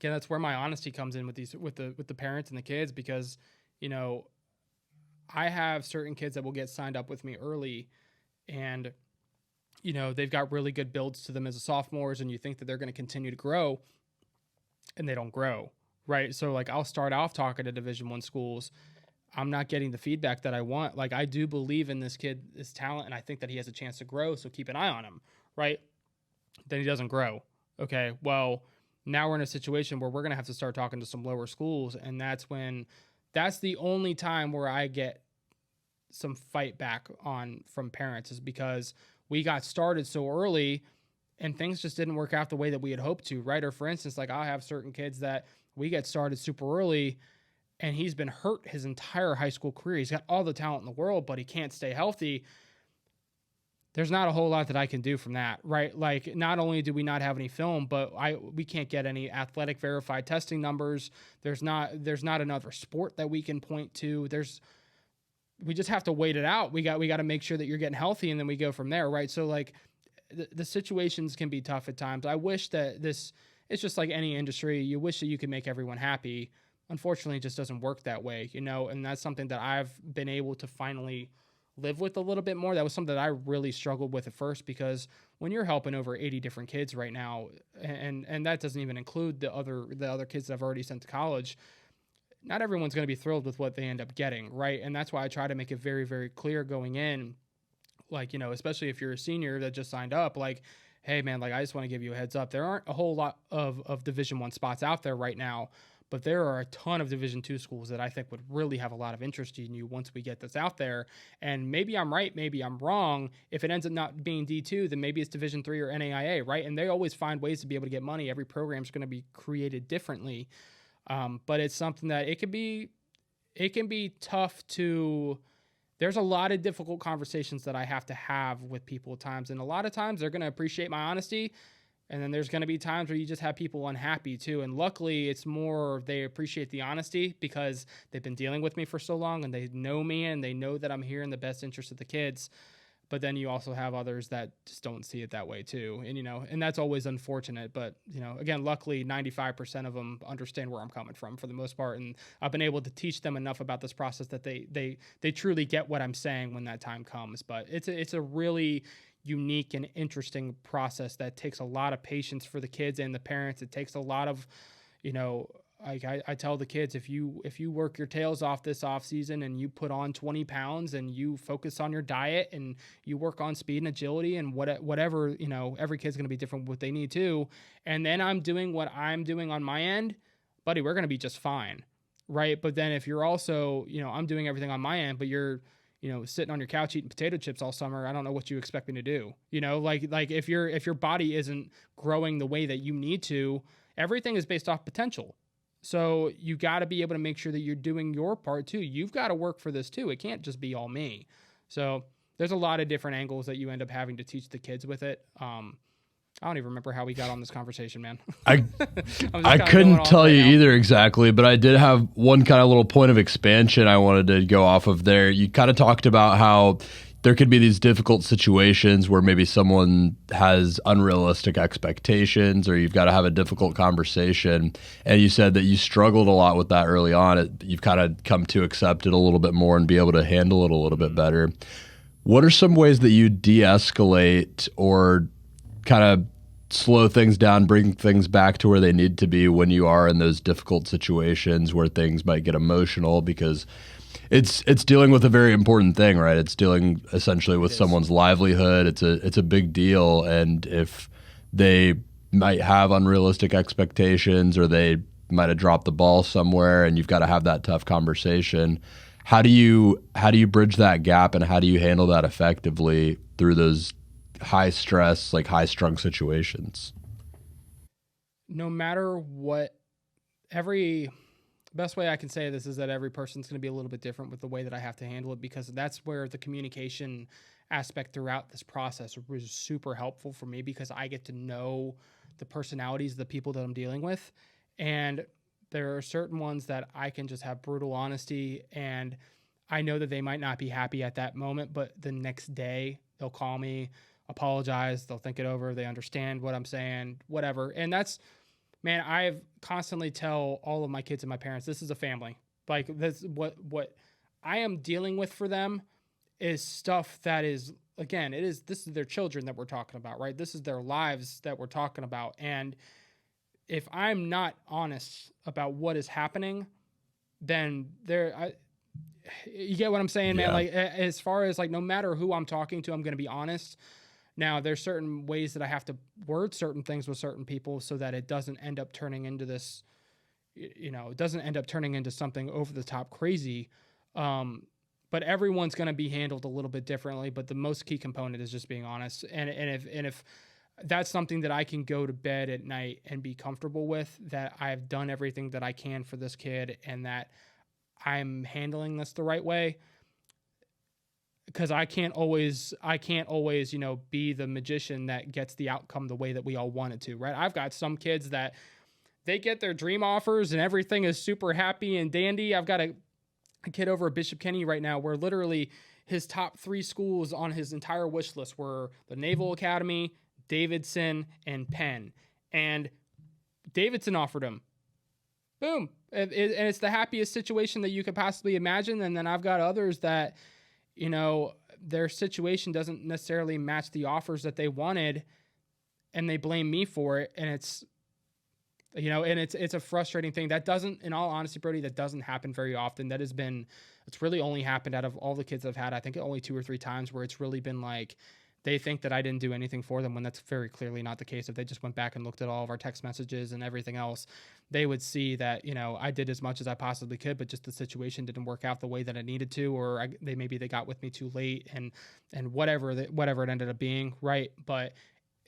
that's where my honesty comes in with the parents and the kids, because, I have certain kids that will get signed up with me early, and, they've got really good builds to them as sophomores, and you think that they're going to continue to grow, and they don't grow, right? So, like, I'll start off talking to Division I schools, I'm not getting the feedback that I want. Like, I do believe in this kid's talent, and I think that he has a chance to grow, so keep an eye on him, right? Then he doesn't grow. Okay, well, now we're in a situation where we're going to have to start talking to some lower schools, and that's the only time where I get some fight back on from parents, is because we got started so early and things just didn't work out the way that we had hoped to, right? Or for instance, like, I have certain kids that we get started super early and he's been hurt his entire high school career. He's got all the talent in the world, but he can't stay healthy. There's not a whole lot that I can do from that, right? Like, not only do we not have any film, but we can't get any athletic verified testing numbers. There's not another sport that we can point to. We just have to wait it out. We got to make sure that you're getting healthy, and then we go from there, right? So, like, the situations can be tough at times. I wish that it's just like any industry. You wish that you could make everyone happy. Unfortunately, it just doesn't work that way, and that's something that I've been able to finally live with a little bit more. That was something that I really struggled with at first, because when you're helping over 80 different kids right now, and that doesn't even include the other kids that I've already sent to college, not everyone's going to be thrilled with what they end up getting, right? And that's why I try to make it very, very clear going in, like, especially if you're a senior that just signed up, like, hey man, like, I just want to give you a heads up. There aren't a whole lot of Division I spots out there right now, but there are a ton of Division II schools that I think would really have a lot of interest in you once we get this out there. And maybe I'm right, maybe I'm wrong. If it ends up not being D2, then maybe it's Division III or NAIA, right? And they always find ways to be able to get money. Every program is going to be created differently. But it's something that it can be tough to. There's a lot of difficult conversations that I have to have with people at times. And a lot of times they're going to appreciate my honesty. And then there's going to be times where you just have people unhappy too. And luckily it's more, they appreciate the honesty because they've been dealing with me for so long and they know me and they know that I'm here in the best interest of the kids. But then you also have others that just don't see it that way too. And, and that's always unfortunate. But, again, luckily 95% of them understand where I'm coming from for the most part. And I've been able to teach them enough about this process that they truly get what I'm saying when that time comes. But it's a really unique and interesting process that takes a lot of patience for the kids and the parents. It takes a lot of, like I tell the kids, if you work your tails off this off season and you put on 20 pounds and you focus on your diet and you work on speed and agility and whatever, every kid's going to be different with what they need to. And then I'm doing what I'm doing on my end, buddy, we're going to be just fine. Right. But then if you're also, I'm doing everything on my end, but you're, sitting on your couch eating potato chips all summer, I don't know what you expect me to do. Like if your body isn't growing the way that you need to, everything is based off potential. So you got to be able to make sure that you're doing your part too. You've got to work for this too. It can't just be all me. So there's a lot of different angles that you end up having to teach the kids with it. I don't even remember how we got on this conversation, man. I couldn't tell you either exactly, but I did have one kind of little point of expansion I wanted to go off of there. You kind of talked about how there could be these difficult situations where maybe someone has unrealistic expectations or you've got to have a difficult conversation. And you said that you struggled a lot with that early on. You've kind of come to accept it a little bit more and be able to handle it a little bit better. What are some ways that you de-escalate or kind of slow things down, bring things back to where they need to be when you are in those difficult situations where things might get emotional? Because it's dealing with a very important thing, right? It's dealing essentially with someone's livelihood. It's a big deal. And if they might have unrealistic expectations or they might have dropped the ball somewhere and you've got to have that tough conversation, how do you bridge that gap and how do you handle that effectively through those high stress, like high strung situations? No matter what, best way I can say this is that every person's going to be a little bit different with the way that I have to handle it, because that's where the communication aspect throughout this process was super helpful for me, because I get to know the personalities of the people that I'm dealing with. And there are certain ones that I can just have brutal honesty, and I know that they might not be happy at that moment, but the next day they'll call me, apologize, they'll think it over, they understand what I'm saying, whatever. And that's, man, I've constantly tell all of my kids and my parents, this is a family. Like, this, what I am dealing with for them is stuff that is, again, this is their children that we're talking about, right? This is their lives that we're talking about. And if I'm not honest about what is happening, then You get what I'm saying, man? Yeah. Like, as far as like, no matter who I'm talking to, I'm going to be honest. Now, there's certain ways that I have to word certain things with certain people so that it doesn't end up turning into this, it doesn't end up turning into something over the top crazy. But everyone's going to be handled a little bit differently. But the most key component is just being honest. And if that's something that I can go to bed at night and be comfortable with, that I've done everything that I can for this kid and that I'm handling this the right way, because I can't always, be the magician that gets the outcome the way that we all want it to, right? I've got some kids that they get their dream offers and everything is super happy and dandy. I've got a kid over at Bishop Kenny right now where literally his top 3 schools on his entire wish list were the Naval Academy, Davidson, and Penn. And Davidson offered him. Boom. And it's the happiest situation that you could possibly imagine. And then I've got others that, their situation doesn't necessarily match the offers that they wanted, and they blame me for it. And it's, it's a frustrating thing. That doesn't, in all honesty, Brody, that doesn't happen very often. It's really only happened out of all the kids I've had, I think only 2 or 3 times where it's really been like, they think that I didn't do anything for them when that's very clearly not the case. If they just went back and looked at all of our text messages and everything else, they would see that, I did as much as I possibly could, but just the situation didn't work out the way that it needed to, or maybe they got with me too late and whatever it ended up being. Right. But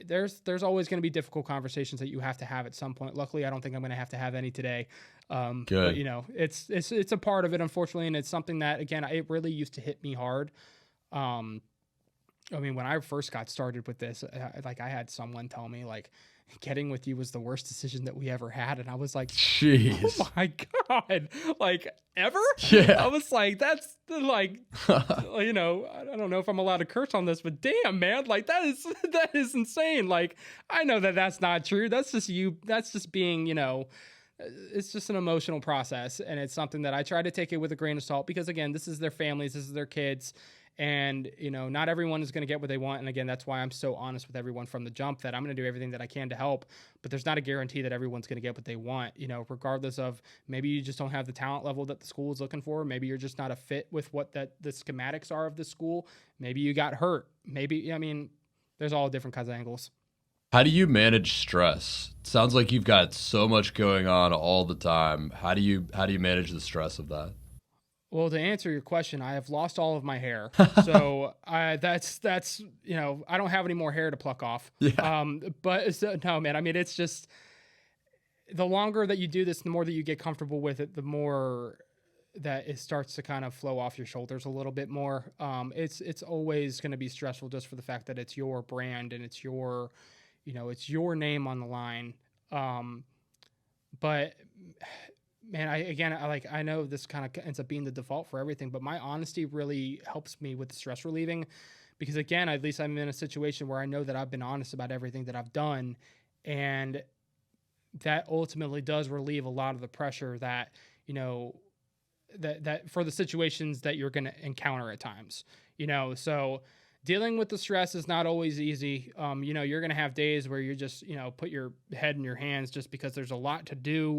there's always going to be difficult conversations that you have to have at some point. Luckily, I don't think I'm going to have to have any today. Good. But, it's a part of it, unfortunately. And it's something that, again, it really used to hit me hard. When I first got started with this, I had someone tell me like, getting with you was the worst decision that we ever had. And I was like, jeez, oh my God, like ever? Yeah. I was like, that's like, I don't know if I'm allowed to curse on this, but damn, man, like that is insane. Like, I know that that's not true. That's just being, it's just an emotional process. And it's something that I try to take it with a grain of salt because again, this is their families, this is their kids. And, not everyone is going to get what they want. And again, that's why I'm so honest with everyone from the jump that I'm going to do everything that I can to help, but there's not a guarantee that everyone's going to get what they want, regardless of maybe you just don't have the talent level that the school is looking for. Maybe you're just not a fit with what the schematics are of the school. Maybe you got hurt. Maybe, there's all different kinds of angles. How do you manage stress? It sounds like you've got so much going on all the time. How do you manage the stress of that? Well, to answer your question, I have lost all of my hair. So that's I don't have any more hair to pluck off. Yeah. No, man, it's just the longer that you do this, the more that you get comfortable with it, the more that it starts to kind of flow off your shoulders a little bit more. It's always going to be stressful just for the fact that it's your brand and it's your, it's your name on the line. But man, I know this kind of ends up being the default for everything, but my honesty really helps me with the stress relieving because again, at least I'm in a situation where I know that I've been honest about everything that I've done. And that ultimately does relieve a lot of the pressure that, that for the situations that you're going to encounter at times, so dealing with the stress is not always easy. You're going to have days where you're just, put your head in your hands just because there's a lot to do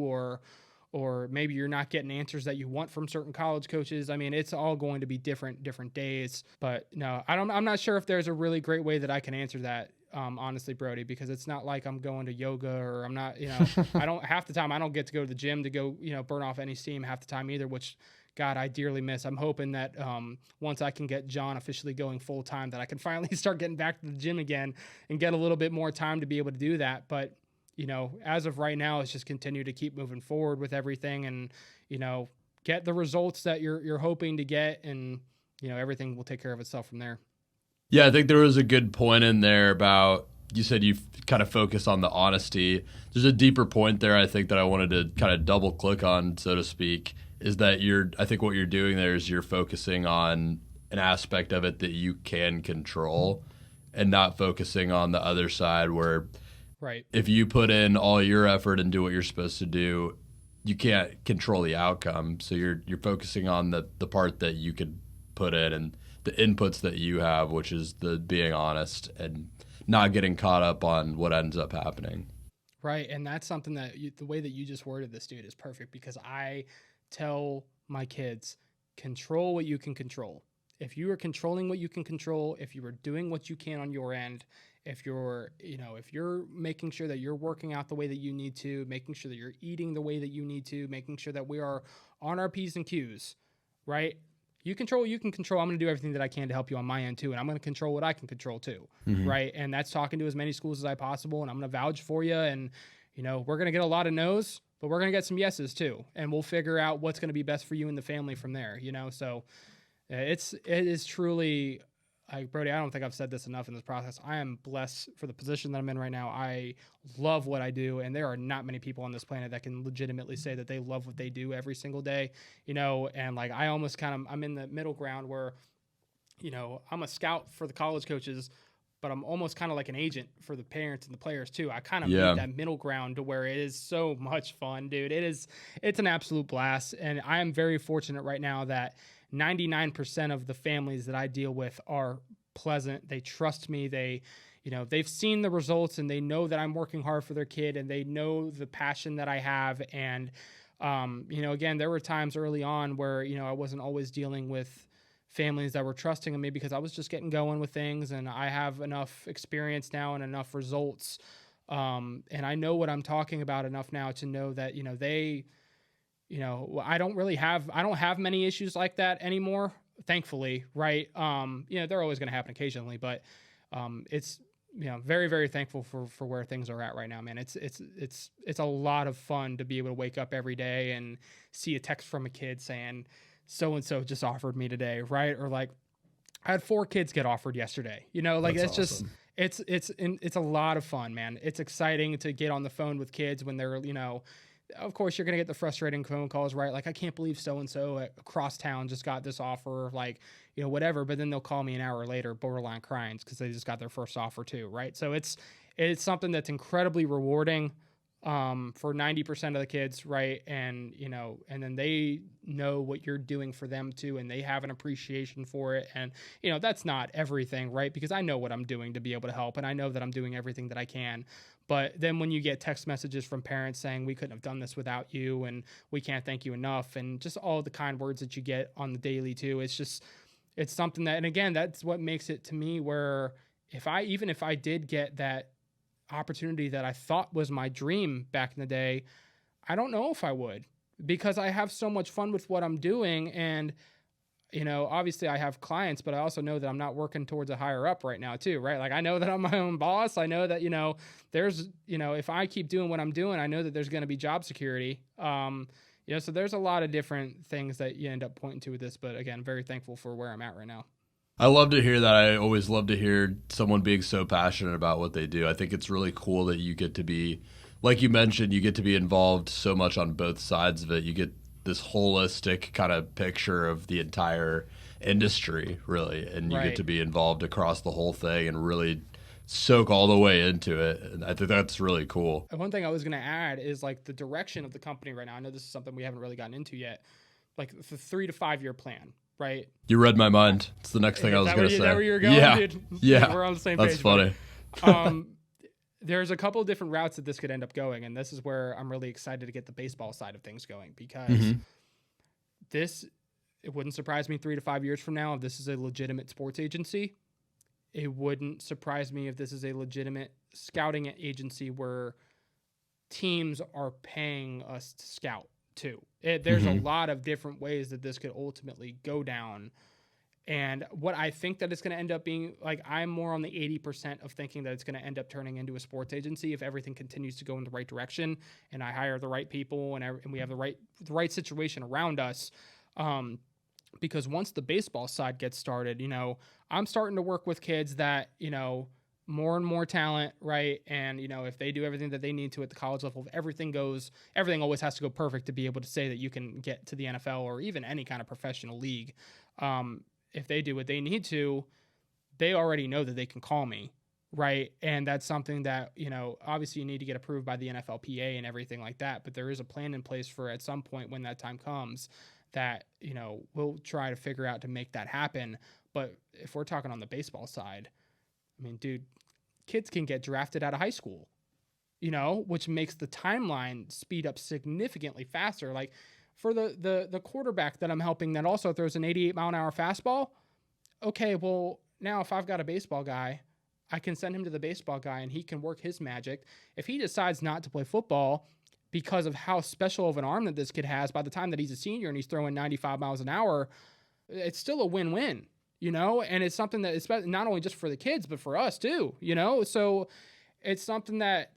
or maybe you're not getting answers that you want from certain college coaches. It's all going to be different days, but no, I'm not sure if there's a really great way that I can answer that. Honestly, Brody, because it's not like I'm going to yoga or I'm not, half the time I don't get to go to the gym to go, burn off any steam half the time either, which God, I dearly miss. I'm hoping that once I can get John officially going full time, that I can finally start getting back to the gym again and get a little bit more time to be able to do that. But as of right now, it's just continue to keep moving forward with everything and, get the results that you're hoping to get. And, everything will take care of itself from there. Yeah, I think there was a good point in there about, you said you kind of focus on the honesty. There's a deeper point there I think that I wanted to kind of double click on, so to speak, is that I think what you're doing there is you're focusing on an aspect of it that you can control and not focusing on the other side where right. If you put in all your effort and do what you're supposed to do, you can't control the outcome. So you're focusing on the part that you could put in and the inputs that you have, which is the being honest and not getting caught up on what ends up happening. Right. And that's something that the way that you just worded this, dude, is perfect because I tell my kids control what you can control. If you are controlling what you can control, if you are doing what you can on your end, if you're making sure that you're working out the way that you need to, making sure that you're eating the way that you need to, making sure that we are on our P's and Q's, right? You control what you can control. I'm going to do everything that I can to help you on my end too. And I'm going to control what I can control too. Right. And that's talking to as many schools as I possible. And I'm going to vouch for you. And, we're going to get a lot of no's, but we're going to get some yeses too. And we'll figure out what's going to be best for you and the family from there, So it is truly, Brody, I don't think I've said this enough in this process. I am blessed for the position that I'm in right now. I love what I do, and there are not many people on this planet that can legitimately say that they love what they do every single day, and I almost I'm in the middle ground where, I'm a scout for the college coaches, but I'm almost kind of like an agent for the parents and the players too. I kind of meet that middle ground to where it is so much fun, dude. It's an absolute blast, and I am very fortunate right now that 99% of the families that I deal with are pleasant. They trust me. They've seen the results and they know that I'm working hard for their kid and they know the passion that I have. And, again, there were times early on where, I wasn't always dealing with families that were trusting of me because I was just getting going with things, and I have enough experience now and enough results. And I know what I'm talking about enough now to know that, I don't have many issues like that anymore, thankfully. Right. They're always going to happen occasionally, but, it's, very, very thankful for where things are at right now, man. It's a lot of fun to be able to wake up every day and see a text from a kid saying, so-and-so just offered me today. Right. Or I had 4 kids get offered yesterday, That's it's awesome. just, it's a lot of fun, man. It's exciting to get on the phone with kids when they're, of course you're going to get the frustrating phone calls, right? I can't believe so-and-so across town just got this offer, whatever. But then they'll call me an hour later, borderline crying because they just got their first offer too. Right. So it's something that's incredibly rewarding, for 90% of the kids. Right. And, and then they know what you're doing for them too. And they have an appreciation for it. And, that's not everything, right? Because I know what I'm doing to be able to help. And I know that I'm doing everything that I can. But then when you get text messages from parents saying we couldn't have done this without you and we can't thank you enough, and just all the kind words that you get on the daily too, it's something that, and again, that's what makes it to me where even if I did get that opportunity that I thought was my dream back in the day, I don't know if I would, because I have so much fun with what I'm doing. And obviously I have clients, but I also know that I'm not working towards a higher up right now too, right? I know that I'm my own boss. I know that, there's, if I keep doing what I'm doing, I know that there's going to be job security. So there's a lot of different things that you end up pointing to with this, but again, very thankful for where I'm at right now. I love to hear that. I always love to hear someone being so passionate about what they do. I think it's really cool that you get to be, like you mentioned, you get to be involved so much on both sides of it. You get this holistic kind of picture of the entire industry, really, and you get to be involved across the whole thing and really soak all the way into it. And I think that's really cool. And one thing I was going to add is the direction of the company right now. I know this is something we haven't really gotten into yet, the 3 to 5 year plan, right? You read my mind. It's the next thing I was going to say. Is that where you were going, yeah. dude? Yeah. We're on the same page. That's funny. There's a couple of different routes that this could end up going, and this is where I'm really excited to get the baseball side of things going, because it wouldn't surprise me 3 to 5 years from now if this is a legitimate sports agency. It wouldn't surprise me if this is a legitimate scouting agency where teams are paying us to scout too. There's a lot of different ways that this could ultimately go down. And what I think that it's going to end up being, I'm more on the 80% of thinking that it's going to end up turning into a sports agency if everything continues to go in the right direction and I hire the right people and we have the right situation around us. Because once the baseball side gets started, I'm starting to work with kids that, more and more talent, right? And, if they do everything that they need to at the college level, if everything always has to go perfect to be able to say that you can get to the NFL or even any kind of professional league. If they do what they need to, they already know that they can call me, right? And that's something that, obviously you need to get approved by the NFLPA and everything like that, but there is a plan in place for at some point when that time comes that, we'll try to figure out to make that happen. But if we're talking on the baseball side, I mean, dude, kids can get drafted out of high school, which makes the timeline speed up significantly faster. for the quarterback that I'm helping that also throws an 88-mile-an-hour fastball. Okay, well, now if I've got a baseball guy, I can send him to the baseball guy and he can work his magic. If he decides not to play football because of how special of an arm that this kid has, by the time that he's a senior and he's throwing 95 miles an hour, it's still a win-win, and it's something that is not only just for the kids, but for us too, So it's something that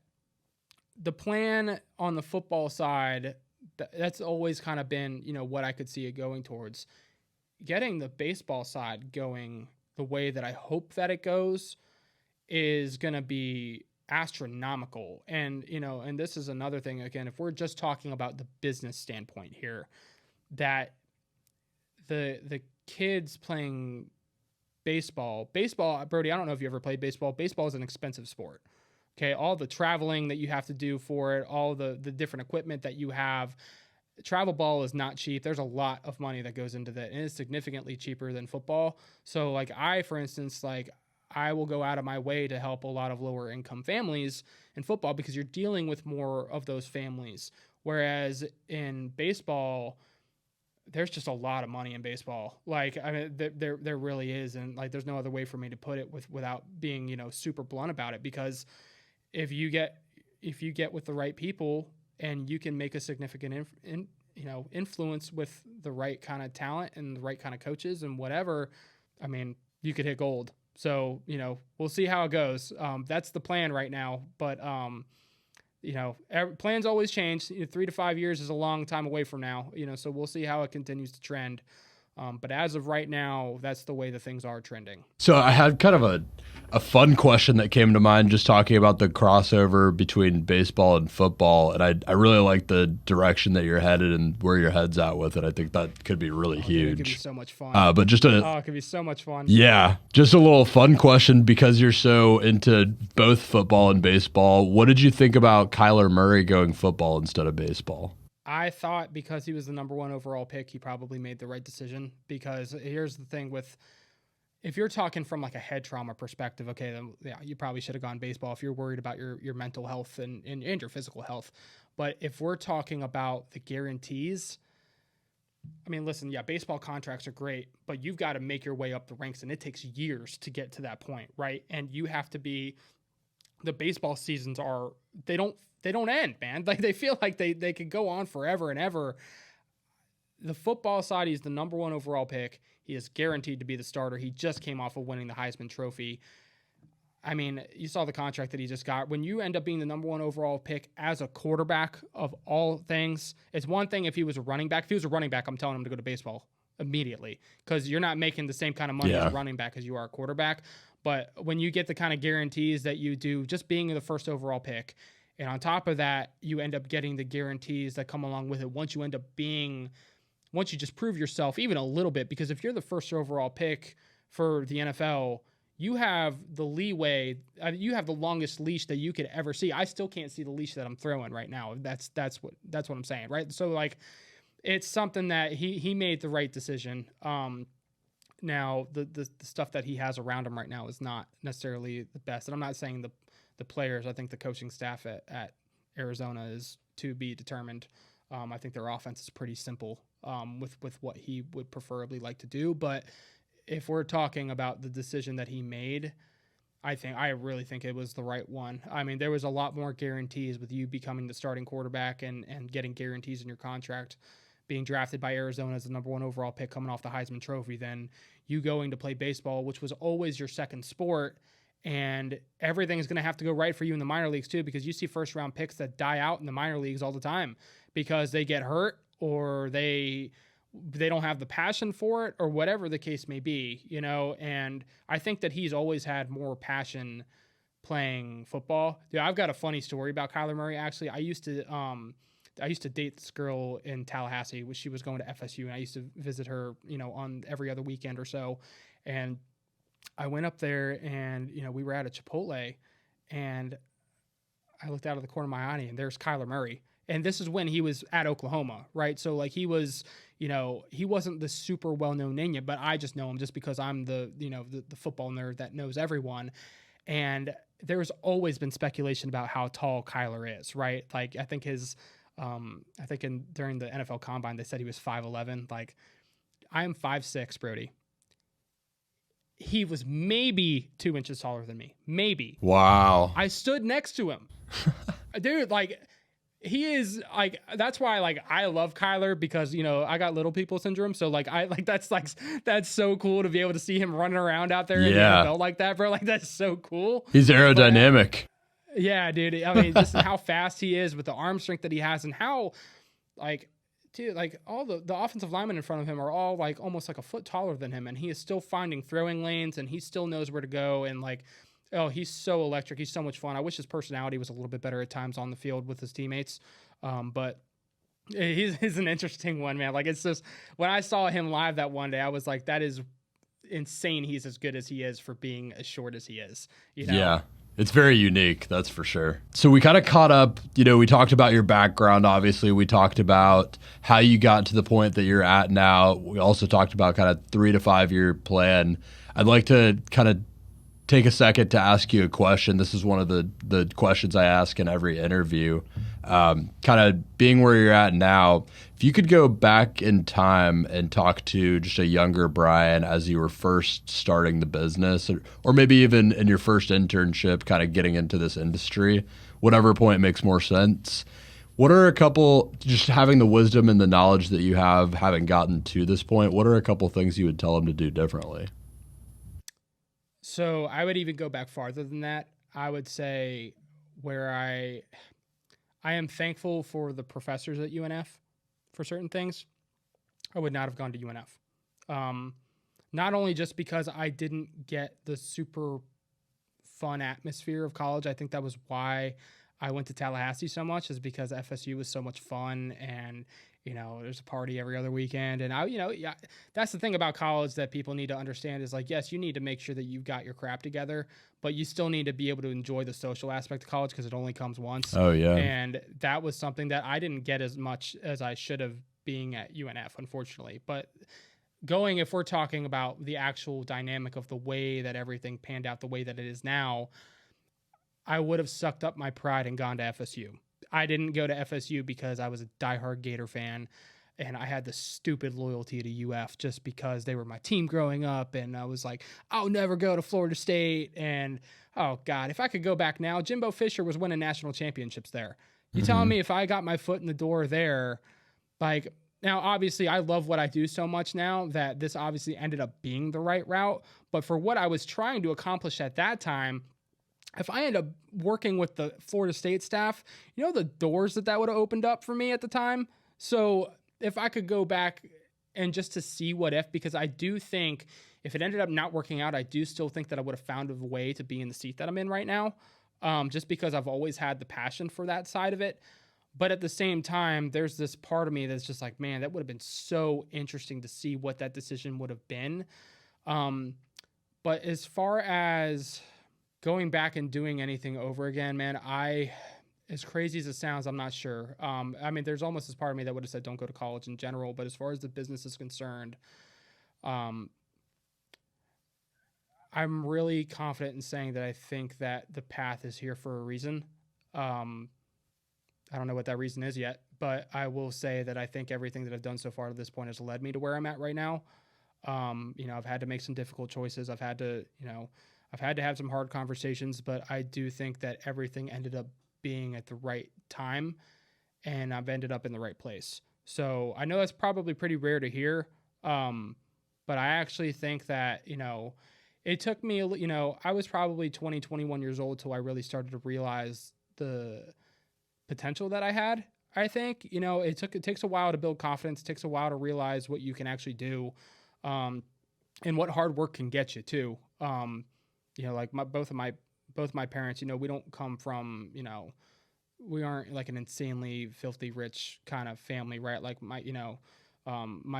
the plan on the football side, that's always kind of been, what I could see it going towards. Getting the baseball side going the way that I hope that it goes is going to be astronomical. And, and this is another thing, again, if we're just talking about the business standpoint here, that the kids playing baseball, Brody, I don't know if you ever played baseball. Baseball is an expensive sport. Okay. All the traveling that you have to do for it, all the different equipment that you have. Travel ball is not cheap. There's a lot of money that goes into that, and it's significantly cheaper than football. So for instance, I will go out of my way to help a lot of lower income families in football because you're dealing with more of those families. Whereas in baseball, there's just a lot of money in baseball. There really is. And there's no other way for me to put it without being, super blunt about it, because if you get with the right people and you can make a significant influence with the right kind of talent and the right kind of coaches and whatever, you could hit gold. So, we'll see how it goes. That's the plan right now. But, plans always change. 3 to 5 years is a long time away from now, so we'll see how it continues to trend. But as of right now, that's the way the things are trending. So I had kind of a fun question that came to mind just talking about the crossover between baseball and football. And I really like the direction that you're headed and where your head's at with it. I think that could be really huge. It could be so much fun. But it could be so much fun. Yeah, just a little fun question, because you're so into both football and baseball. What did you think about Kyler Murray going football instead of baseball? I thought because he was the number 1 overall pick, he probably made the right decision. Because here's the thing if you're talking from a head trauma perspective, okay, then yeah, you probably should have gone baseball if you're worried about your mental health and your physical health. But if we're talking about the guarantees, listen, yeah, baseball contracts are great, but you've got to make your way up the ranks, and it takes years to get to that point, right? And you have to be – the baseball seasons they don't end, man. They feel like they could go on forever and ever. The football side, he's the number 1 overall pick. He is guaranteed to be the starter. He just came off of winning the Heisman Trophy. You saw the contract that he just got. When you end up being the number 1 overall pick as a quarterback of all things, it's one thing if he was a running back. If he was a running back, I'm telling him to go to baseball immediately, because you're not making the same kind of money as a running back as you are a quarterback. But when you get the kind of guarantees that you do just being the first overall pick, and on top of that, you end up getting the guarantees that come along with it once you just prove yourself even a little bit. Because if you're the first overall pick for the NFL, you have the leeway, you have the longest leash that you could ever see. I still can't see the leash that I'm throwing right now. That's what I'm saying, right? So it's something that he made the right decision. Now the stuff that he has around him right now is not necessarily the best. And I'm not saying the players. I think the coaching staff at Arizona is to be determined. I think their offense is pretty simple with what he would preferably like to do. But if we're talking about the decision that he made, I really think it was the right one. There was a lot more guarantees with you becoming the starting quarterback and getting guarantees in your contract, being drafted by Arizona as the number 1 overall pick coming off the Heisman Trophy, than you going to play baseball, which was always your second sport. And everything is going to have to go right for you in the minor leagues too, because you see first round picks that die out in the minor leagues all the time because they get hurt or they don't have the passion for it or whatever the case may be, and I think that he's always had more passion playing football. Dude, I've got a funny story about Kyler Murray. Actually, I used to date this girl in Tallahassee. She was going to FSU, and I used to visit her, on every other weekend or so. And I went up there and, we were at a Chipotle, and I looked out of the corner of my eye and there's Kyler Murray. And this is when he was at Oklahoma, right? So he was, he wasn't the super well-known name yet, but I just know him just because I'm the football nerd that knows everyone. And there's always been speculation about how tall Kyler is, right? I think his I think during the NFL Combine, they said he was 5'11". Like, I am 5'6", Brody. He was maybe 2 inches taller than me. Maybe. Wow. I stood next to him. Dude, like, he is like, that's why, like, I love Kyler, because, you know, I got little people syndrome. So like, that's so cool to be able to see him running around out there in the NFL like that, bro. Like, that's so cool. He's aerodynamic. Yeah, dude. I mean, just how fast he is with the arm strength that he has, and how, like, dude, like, all the offensive linemen in front of him are all like almost like a foot taller than him, and he is still finding throwing lanes, and he still knows where to go. And like, oh, he's so electric. He's so much fun. I wish his personality was a little bit better at times on the field with his teammates. But he's an interesting one, man. Like, it's just, when I saw him live that one day, I was like, that is insane. He's as good as he is for being as short as he is. You know? Yeah. It's very unique, that's for sure. So we kind of caught up, you know, we talked about your background, obviously. We talked about how you got to the point that you're at now. We also talked about kind of 3 to 5 year plan. I'd like to kind of take a second to ask you a question. This is one of the questions I ask in every interview. Kind of being where you're at now, if you could go back in time and talk to just a younger Brian as you were first starting the business, or maybe even in your first internship, kind of getting into this industry, whatever point makes more sense. What are a couple, just having the wisdom and the knowledge that you have, having gotten to this point, what are a couple things you would tell them to do differently? So I would even go back farther than that. I would say where I am thankful for the professors at UNF for certain things. I would not have gone to UNF. Not only just because I didn't get the super fun atmosphere of college. I think that was why I went to Tallahassee so much, is because FSU was so much fun, and, you know, there's a party every other weekend. And yeah, that's the thing about college that people need to understand is, like, yes, you need to make sure that you've got your crap together, but you still need to be able to enjoy the social aspect of college, because it only comes once. Oh yeah. And that was something that I didn't get as much as I should have being at UNF, unfortunately. But if we're talking about the actual dynamic of the way that everything panned out the way that it is now, I would have sucked up my pride and gone to FSU. I didn't go to FSU because I was a diehard Gator fan, and I had the stupid loyalty to UF just because they were my team growing up, and I was like, I'll never go to Florida State. And, oh, God, if I could go back now, Jimbo Fisher was winning national championships there. You telling me if I got my foot in the door there, like, now, obviously, I love what I do so much now that this obviously ended up being the right route. But for what I was trying to accomplish at that time, if I end up working with the Florida State staff, you know, the doors that would have opened up for me at the time. So if I could go back and just to see what if, because I do think if it ended up not working out, I do still think that I would have found a way to be in the seat that I'm in right now, just because I've always had the passion for that side of it. But at the same time, there's this part of me that's just like, man, that would have been so interesting to see what that decision would have been. But as far as going back and doing anything over again, man, as crazy as it sounds, I'm not sure. I mean, there's almost this part of me that would have said don't go to college in general. But as far as the business is concerned, I'm really confident in saying that I think that the path is here for a reason. I don't know what that reason is yet, but I will say that I think everything that I've done so far to this point has led me to where I'm at right now. You know, I've had to make some difficult choices. I've had to have some hard conversations, but I do think that everything ended up being at the right time, and I've ended up in the right place. So I know that's probably pretty rare to hear, but I actually think that, you know, it took me, you know, I was probably 20, 21 years old till I really started to realize the potential that I had. I think, you know, it takes a while to build confidence. It takes a while to realize what you can actually do, and what hard work can get you too. You know, like both my parents, you know, we don't come from, you know, we aren't like an insanely filthy rich kind of family, right? Like my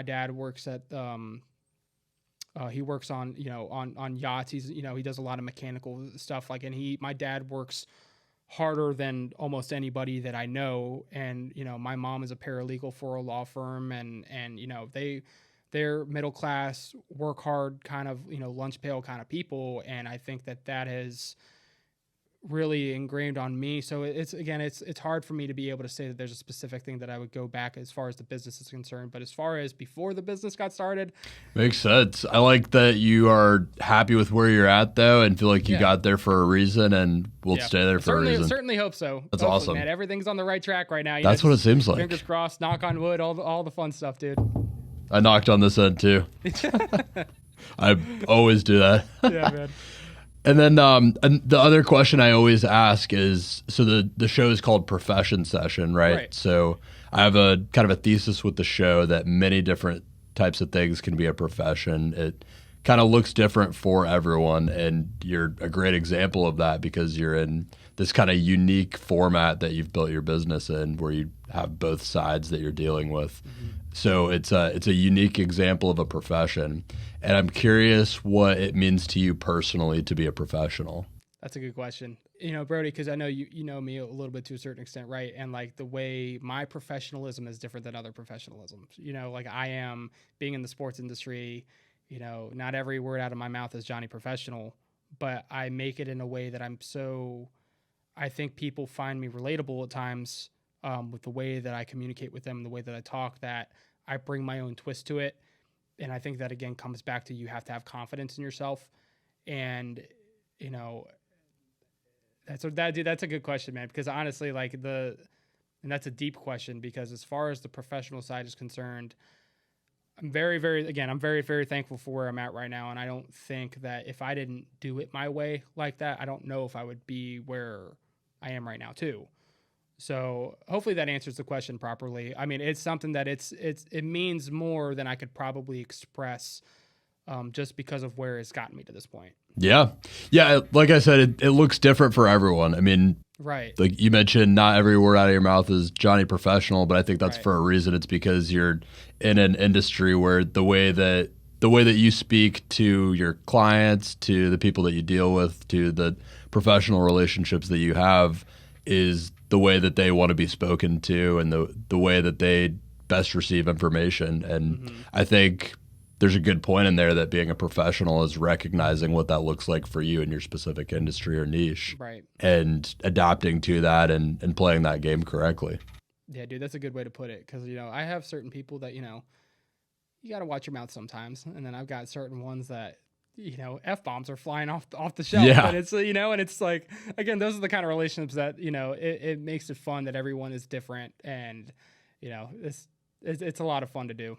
dad works at, he works on, you know, on yachts. He's, you know, he does a lot of mechanical stuff. Like, and my dad works harder than almost anybody that I know. And, you know, my mom is a paralegal for a law firm, and, you know, they're middle class, work hard kind of, you know, lunch pail kind of people. And I think that has really ingrained on me. So it's hard for me to be able to say that there's a specific thing that I would go back as far as the business is concerned. But as far as before the business got started, makes sense. I like that you are happy with where you're at though, and feel like you got there for a reason, and will stay there for a reason. Certainly hope so. That's Hopefully, awesome, man. Everything's on the right track right now. That's what it seems like. Fingers crossed. Knock on wood. All the fun stuff, dude. I knocked on this end too. I always do that. Yeah, man. And then and the other question I always ask is, so the show is called Profession Session, right? So I have a kind of a thesis with the show that many different types of things can be a profession. It kind of looks different for everyone, and you're a great example of that because you're in this kind of unique format that you've built your business in, where you have both sides that you're dealing with. Mm-hmm. So it's a unique example of a profession. And I'm curious what it means to you personally to be a professional. That's a good question. Brody, because I know you know me a little bit to a certain extent, right? And like the way my professionalism is different than other professionalisms. Like I am being in the sports industry, not every word out of my mouth is Johnny Professional, but I make it in a way that I think people find me relatable at times with the way that I communicate with them and the way that I talk, that I bring my own twist to it. And I think that, again, comes back to you have to have confidence in yourself. And, that's a good question, man, because honestly, and that's a deep question, because as far as the professional side is concerned, I'm very, very thankful for where I'm at right now. And I don't think that if I didn't do it my way like that, I don't know if I would be where I am right now too. So hopefully that answers the question properly. I mean, it's something that it means more than I could probably express just because of where it's gotten me to this point. Yeah. Yeah. Like I said, it looks different for everyone. I mean, right. Like you mentioned, not every word out of your mouth is Johnny Professional, but I think that's for a reason. It's because you're in an industry where the way that you speak to your clients, to the people that you deal with, to the professional relationships that you have is the way that they want to be spoken to, and the way that they best receive information. And I think there's a good point in there that being a professional is recognizing what that looks like for you in your specific industry or niche, right? And adapting to that and playing that game correctly. Yeah, dude, that's a good way to put it. Because I have certain people that you got to watch your mouth sometimes, and then I've got certain ones that F-bombs are flying off the shelf. Yeah. And it's, and it's like, again, those are the kind of relationships that, it makes it fun that everyone is different. And, it's a lot of fun to do.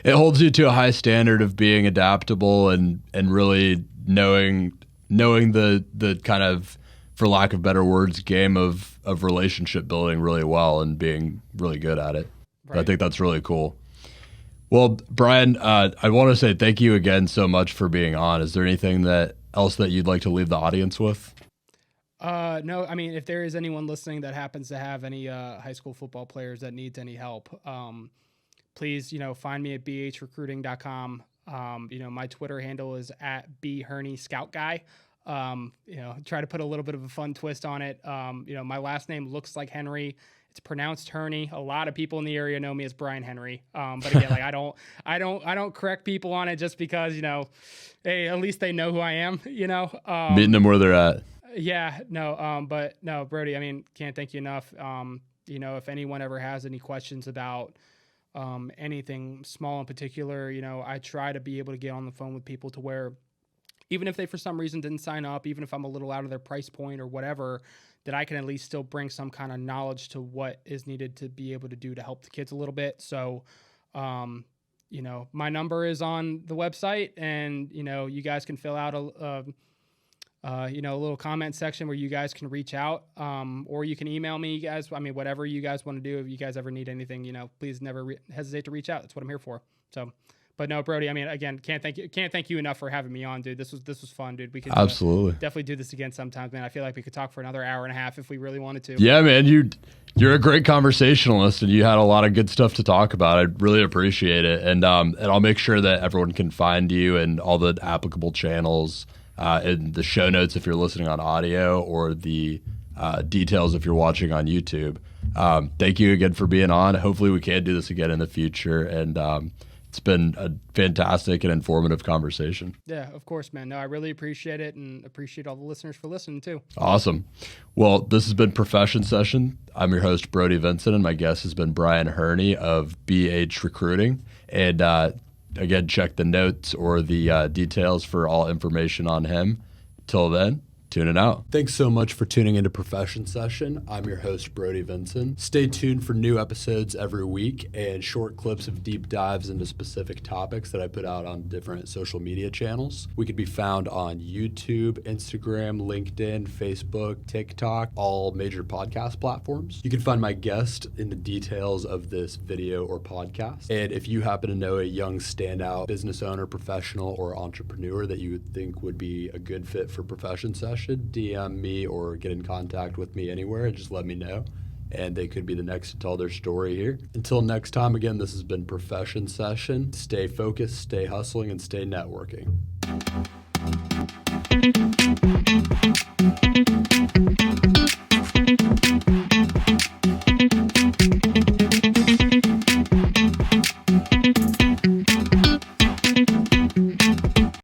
It holds you to a high standard of being adaptable and really knowing the kind of, for lack of better words, game of relationship building really well and being really good at it. Right. I think that's really cool. Well, Brian, I want to say thank you again so much for being on. Is there anything else that you'd like to leave the audience with? No, I mean, if there is anyone listening that happens to have any high school football players that needs any help, please, find me at bhrecruiting.com. My Twitter handle is at @bhernyscoutguy. Try to put a little bit of a fun twist on it. My last name looks like Henry. It's pronounced Herny. A lot of people in the area know me as Brian Henry. But again, I don't correct people on it just because, hey, at least they know who I am, Meeting them where they're at. Yeah, no, but no, Brody, I mean, can't thank you enough. If anyone ever has any questions about anything small in particular, I try to be able to get on the phone with people to where even if they for some reason didn't sign up, even if I'm a little out of their price point or whatever, that I can at least still bring some kind of knowledge to what is needed to be able to do to help the kids a little bit. So, my number is on the website, and, you guys can fill out a little comment section where you guys can reach out, or you can email me, you guys. I mean, whatever you guys want to do. If you guys ever need anything, please never hesitate to reach out. That's what I'm here for. So, but no, Brody, I mean, again, can't thank you enough for having me on, dude. This was fun, dude. We could absolutely definitely do this again sometimes, man. I feel like we could talk for another hour and a half if we really wanted to. Yeah, man, you're a great conversationalist, and you had a lot of good stuff to talk about. I really appreciate it, and I'll make sure that everyone can find you and all the applicable channels in the show notes if you're listening on audio, or the details if you're watching on YouTube. Thank you again for being on. Hopefully we can do this again in the future, and It's been a fantastic and informative conversation. Yeah, of course, man. No, I really appreciate it and appreciate all the listeners for listening too. Awesome. Well, this has been Profession Session. I'm your host, Brody Vinson, and my guest has been Brian Herny of BH Recruiting. And again, check the notes or the details for all information on him. Till then, tune it out. Thanks so much for tuning into Profession Session. I'm your host, Brody Vinson. Stay tuned for new episodes every week and short clips of deep dives into specific topics that I put out on different social media channels. We could be found on YouTube, Instagram, LinkedIn, Facebook, TikTok, all major podcast platforms. You can find my guest in the details of this video or podcast. And if you happen to know a young standout business owner, professional, or entrepreneur that you would think would be a good fit for Profession Session, DM me or get in contact with me anywhere and just let me know. And they could be the next to tell their story here. Until next time, again, this has been Profession Session. Stay focused, stay hustling, and stay networking.